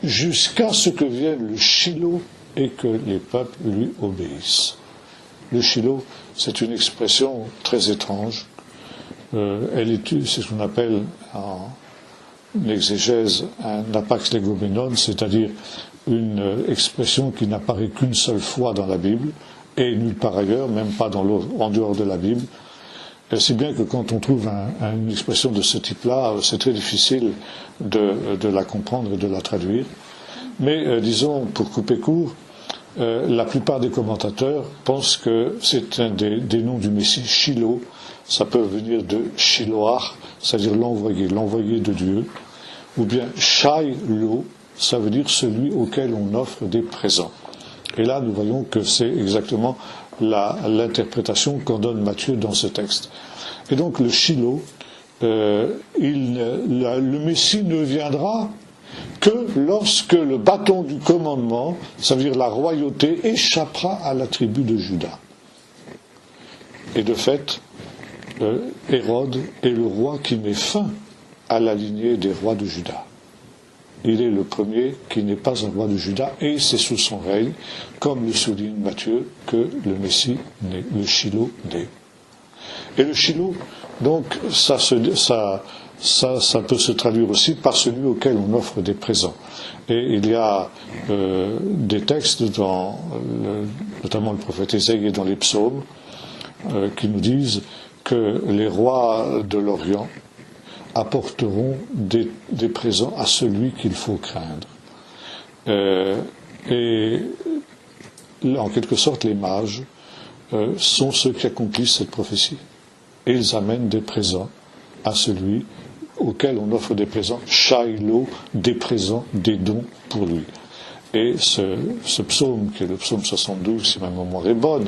jusqu'à ce que vienne le Shiloh et que les peuples lui obéissent. Le Shiloh, c'est une expression très étrange. C'est ce qu'on appelle en exégèse un apax legomenon, c'est-à-dire une expression qui n'apparaît qu'une seule fois dans la Bible, et nulle part ailleurs, même pas en dehors de la Bible. Si bien que quand on trouve une expression de ce type-là, c'est très difficile de la comprendre et de la traduire. Mais disons, pour couper court, la plupart des commentateurs pensent que c'est un des noms du Messie, Shiloh. Ça peut venir de Shiloach, c'est-à-dire l'envoyé de Dieu, ou bien Shiloh, ça veut dire celui auquel on offre des présents. Et là, nous voyons que c'est exactement l'interprétation qu'en donne Matthieu dans ce texte. Et donc le Shiloh, le Messie ne viendra que lorsque le bâton du commandement, ça veut dire la royauté, échappera à la tribu de Juda. Et de fait, Hérode est le roi qui met fin à la lignée des rois de Juda. Il est le premier qui n'est pas un roi de Juda, et c'est sous son règne, comme le souligne Matthieu, que le Messie naît, le Shiloh naît. Et le Shiloh, donc, ça peut se traduire aussi par celui auquel on offre des présents. Et il y a des textes, notamment le prophète Ésaïe et dans les psaumes, qui nous disent que les rois de l'Orient apporteront des présents à celui qu'il faut craindre. Et en quelque sorte, les mages sont ceux qui accomplissent cette prophétie. Et ils amènent des présents à celui auquel on offre des présents, Shiloh, des présents, des dons pour lui. Et ce psaume, qui est le psaume 72, si ma mémoire est bonne,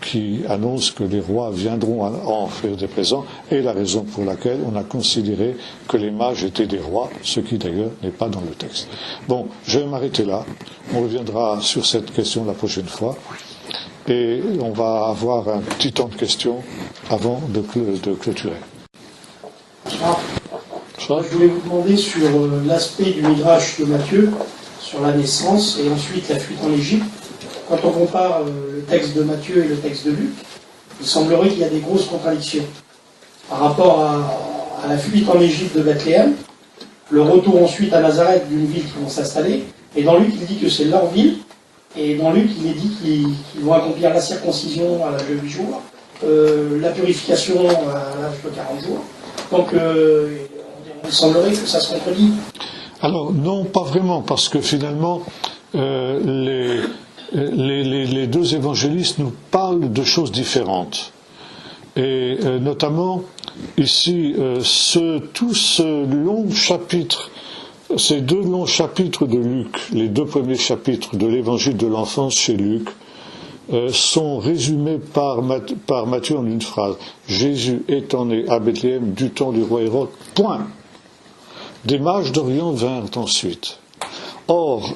qui annonce que les rois viendront en offrir des présents, et la raison pour laquelle on a considéré que les mages étaient des rois, ce qui d'ailleurs n'est pas dans le texte. Bon, je vais m'arrêter là. On reviendra sur cette question la prochaine fois. Et on va avoir un petit temps de questions avant de clôturer. Je voulais vous demander sur l'aspect du Midrash de Matthieu, sur la naissance et ensuite la fuite en Égypte. Quand on compare le texte de Matthieu et le texte de Luc, il semblerait qu'il y a des grosses contradictions. Par rapport à la fuite en Égypte de Bethléem, le retour ensuite à Nazareth d'une ville qui vont s'installer, et dans Luc il dit que c'est leur ville, et dans Luc il est dit qu'ils vont accomplir la circoncision à l'âge de 8 jours, la purification à l'âge de 40 jours. Donc il semblerait que ça se contredit. Alors non, pas vraiment, parce que finalement les deux évangélistes nous parlent de choses différentes. Et notamment, ici, tout ce long chapitre, ces deux longs chapitres de Luc, les deux premiers chapitres de l'évangile de l'enfance chez Luc, sont résumés par Matthieu en une phrase. Jésus étant né à Bethléem du temps du roi Hérode, point. Des mages d'Orient vinrent ensuite. Or,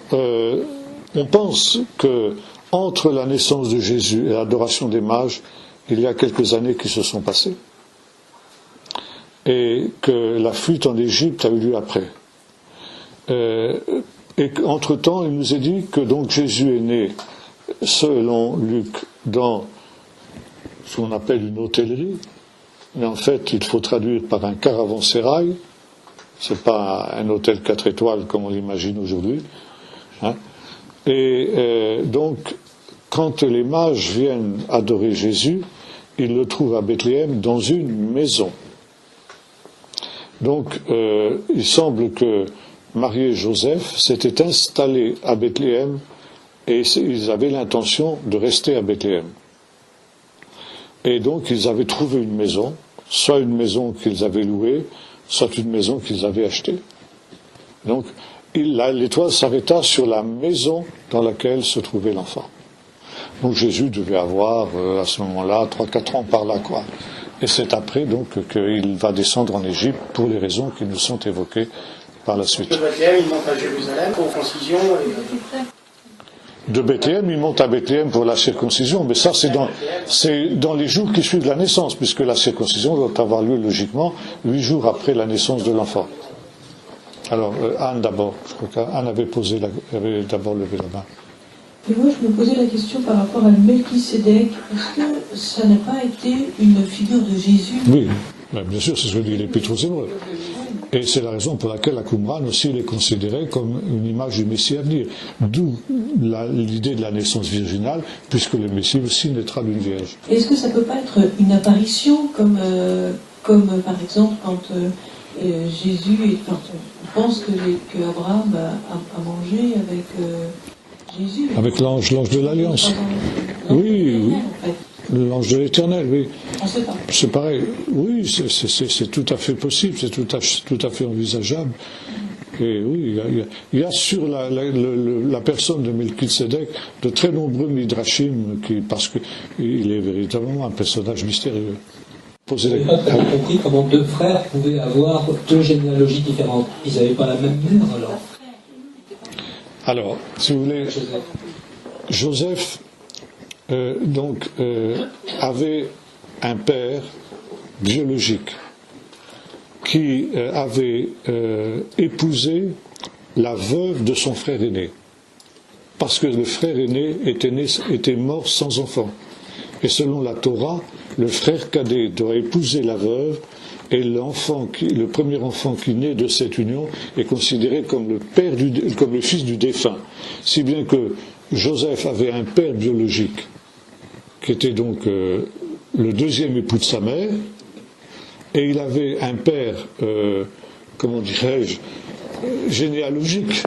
on pense que entre la naissance de Jésus et l'adoration des mages, il y a quelques années qui se sont passées, et que la fuite en Égypte a eu lieu après. Et qu'entre-temps, il nous est dit que donc Jésus est né, selon Luc, dans ce qu'on appelle une hôtellerie, mais en fait, il faut traduire par un caravansérail. C'est pas un hôtel 4 étoiles comme on l'imagine aujourd'hui. Hein. Et donc, quand les mages viennent adorer Jésus, ils le trouvent à Bethléem dans une maison. Donc, il semble que Marie et Joseph s'étaient installés à Bethléem et ils avaient l'intention de rester à Bethléem. Et donc, ils avaient trouvé une maison, soit une maison qu'ils avaient louée, soit une maison qu'ils avaient achetée. Donc, l'étoile s'arrêta sur la maison dans laquelle se trouvait l'enfant. Donc Jésus devait avoir, à ce moment-là, 3-4 ans par là, quoi. Et c'est après, donc, qu'il va descendre en Égypte pour les raisons qui nous sont évoquées par la suite. De Bethléem, il monte à Jérusalem pour concision et... De Bethléem, il monte à Bethléem pour la circoncision, mais ça, c'est dans les jours qui suivent la naissance, puisque la circoncision doit avoir lieu, logiquement, 8 jours après la naissance de l'enfant. Alors, Anne d'abord, je crois qu'Anne avait d'abord levé la main. Et moi, je me posais la question par rapport à Melchisédek. Est-ce que ça n'a pas été une figure de Jésus? Oui, bien sûr, c'est ce que dit l'Épître aux Hébreux. Et c'est la raison pour laquelle la Qumran aussi est considérée comme une image du Messie à venir. D'où l'idée de la naissance virginale, puisque le Messie aussi naîtra d'une vierge. Est-ce que ça ne peut pas être une apparition, comme par exemple quand Jésus, quand on pense que Abraham a mangé avec Jésus. Avec l'ange de l'Alliance. Oui. En fait. L'ange de l'Éternel, oui. On ne sait pas. C'est pareil. Oui, c'est tout à fait possible, c'est tout à fait envisageable. Et oui, il y a sur la personne de Melchisédek de très nombreux midrashim, parce qu'il est véritablement un personnage mystérieux. Je n'ai pas très bien compris comment deux frères pouvaient avoir deux généalogies différentes. Ils n'avaient pas la même mère, alors. Alors, si vous voulez, Joseph avait un père biologique qui avait épousé la veuve de son frère aîné, parce que le frère aîné était mort sans enfant. Et selon la Torah, le frère cadet doit épouser la veuve, et le premier enfant qui naît de cette union est considéré comme le fils du défunt. Si bien que Joseph avait un père biologique, qui était donc le deuxième époux de sa mère, et il avait un père, généalogique,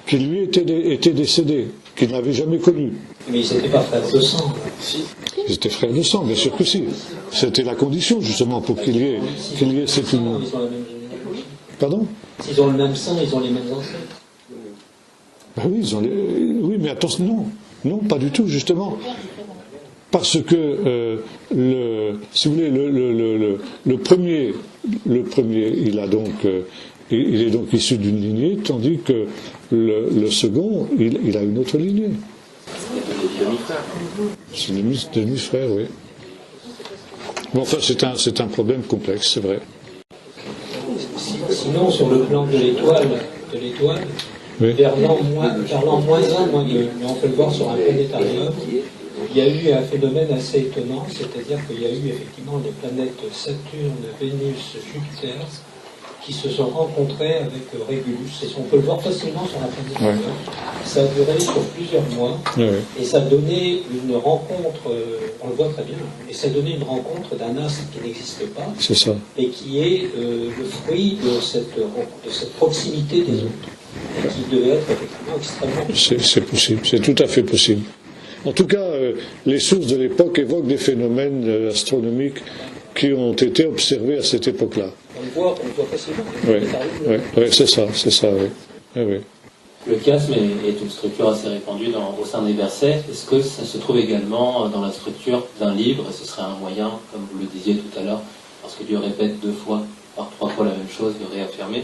qui lui était décédé, qu'il n'avait jamais connu. Mais ils n'étaient pas frères de sang. Ils étaient frères de sang, bien sûr que si. C'était la condition, justement, pour qu'il y ait cette union. Ils ont la même généalogie. Pardon ? S'ils ont le même sang, ils ont les mêmes ancêtres. Ben oui, oui, mais attention, non, pas du tout, justement. parce que si vous voulez, le premier, il est donc issu d'une lignée, tandis que le second, il a une autre lignée. C'est des demi-frères, oui. Bon, enfin, c'est un problème complexe, c'est vrai. Sinon, sur le plan de l'étoile, Oui. Verlan moins 1, moins 2, mais on peut le voir sur un planétarium. Il y a eu un phénomène assez étonnant, c'est-à-dire qu'il y a eu effectivement les planètes Saturne, Vénus, Jupiter qui se sont rencontrées avec Régulus. Et on peut le voir facilement sur un planétarium. Ouais. Ça a duré sur plusieurs mois, ouais. Et ça donnait une rencontre, on le voit très bien, et ça donnait une rencontre d'un astre qui n'existe pas, c'est ça. Et qui est le fruit de cette proximité des autres, qui devait être effectivement extrêmement... C'est possible, c'est tout à fait possible. En tout cas, les sources de l'époque évoquent des phénomènes astronomiques qui ont été observés à cette époque-là. On le voit facilement. Oui, c'est ça, oui. Oui. Le chiasme est une structure assez répandue au sein des versets. Est-ce que ça se trouve également dans la structure d'un livre? Ce serait un moyen, comme vous le disiez tout à l'heure, parce que Dieu répète 2 fois, par 3 fois la même chose, de réaffirmer,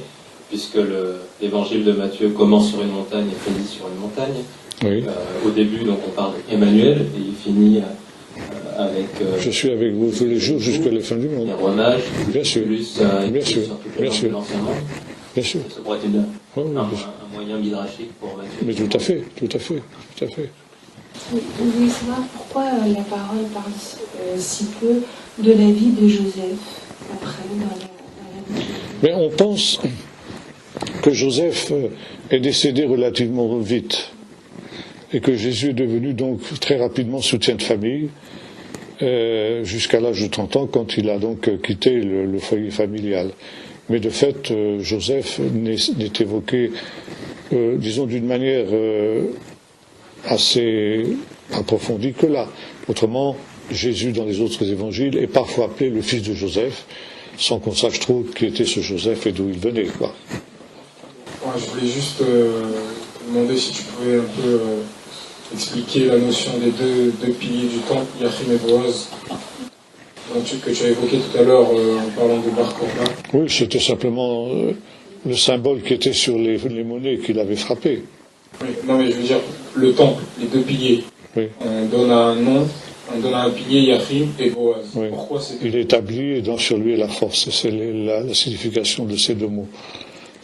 puisque l'évangile de Matthieu commence sur une montagne et finit sur une montagne. Oui. Au début, donc, on parle d'Emmanuel, et il finit avec... je suis avec vous tous les jours jusqu'à la fin du monde. Les romages, bien sûr. Plus bien sûr. Bien sûr. Bien sûr. Ça pourrait être un moyen midrashique pour Matthieu. Mais tout à fait. Vous voulez savoir pourquoi la parole parle si peu de la vie de Joseph après dans la vie. Mais on pense que Joseph est décédé relativement vite et que Jésus est devenu donc très rapidement soutien de famille jusqu'à l'âge de 30 ans quand il a donc quitté le foyer familial. Mais de fait, Joseph n'est évoqué, disons, d'une manière assez approfondie que là. Autrement, Jésus, dans les autres évangiles, est parfois appelé le fils de Joseph, sans qu'on sache trop qui était ce Joseph et d'où il venait, quoi. Ouais, je voulais juste te demander si tu pouvais un peu expliquer la notion des deux piliers du temple, Yachim et Boaz, que tu as évoqué tout à l'heure en parlant de Bar Korba. Oui, c'était simplement le symbole qui était sur les monnaies qu'il avait frappées. Oui, non mais je veux dire, le temple, les 2 piliers. Oui. On donne un nom, on donne un pilier Yachim et Boaz. Oui. Pourquoi c'est... Il est établi et sur lui est la force. C'est la signification de ces 2 mots.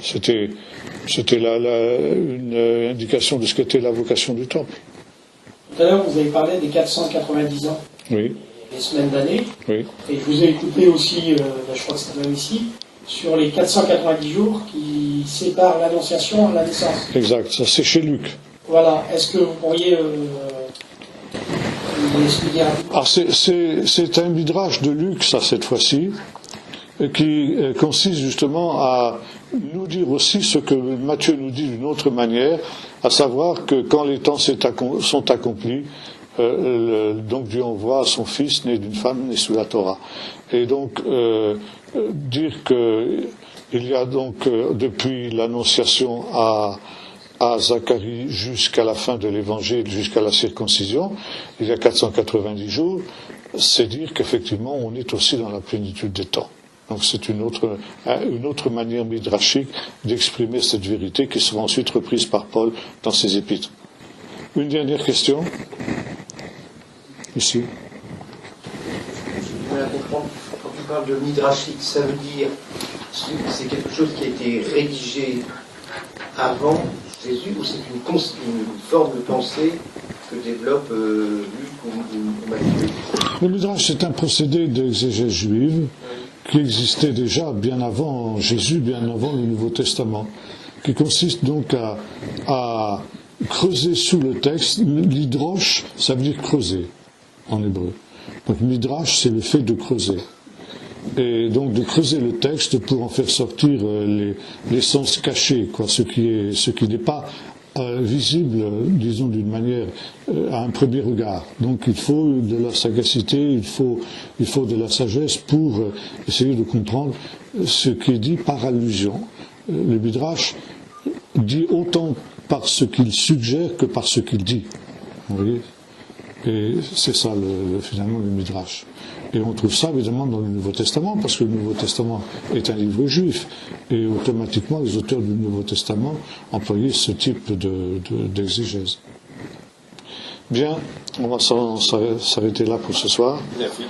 C'était une indication de ce qu'était la vocation du temple. Tout à l'heure, vous avez parlé des 490 ans. Oui. Les semaines d'année. Oui. Et je vous ai écouté aussi, je crois que c'est même ici, sur les 490 jours qui séparent l'Annonciation et la naissance. Exact, ça c'est chez Luc. Voilà, est-ce que vous pourriez expliquer rapidement? Alors c'est un midrash de Luc, ça, cette fois-ci, qui consiste justement à nous dire aussi ce que Matthieu nous dit d'une autre manière, à savoir que quand les temps sont accomplis, donc Dieu envoie son fils né d'une femme née sous la Torah. Et donc dire que il y a donc depuis l'annonciation à Zacharie jusqu'à la fin de l'évangile, jusqu'à la circoncision, il y a 490 jours, c'est dire qu'effectivement on est aussi dans la plénitude des temps. Donc c'est une autre manière midrashique d'exprimer cette vérité qui sera ensuite reprise par Paul dans ses épîtres. Une dernière question. Ici. Je comprends. Quand tu parles de midrashique, ça veut dire c'est quelque chose qui a été rédigé avant Jésus ou c'est une forme de pensée que développe Luc ou Matthieu? Le midrash, c'est un procédé d'exégèse juive qui existait déjà bien avant Jésus, bien avant le Nouveau Testament, qui consiste donc à creuser sous le texte. L'hydroche, ça veut dire creuser en hébreu. Donc midrash, c'est le fait de creuser. Et donc de creuser le texte pour en faire sortir les sens cachés, quoi, ce qui n'est pas visible, disons d'une manière, à un premier regard. Donc il faut de la sagacité, il faut de la sagesse pour essayer de comprendre ce qui est dit par allusion. Le midrash dit autant par ce qu'il suggère que par ce qu'il dit. Vous voyez ? Et c'est ça, finalement, le Midrash. Et on trouve ça, évidemment, dans le Nouveau Testament, parce que le Nouveau Testament est un livre juif. Et automatiquement, les auteurs du Nouveau Testament employaient ce type d'exégèse. Bien, on va s'arrêter là pour ce soir. Merci.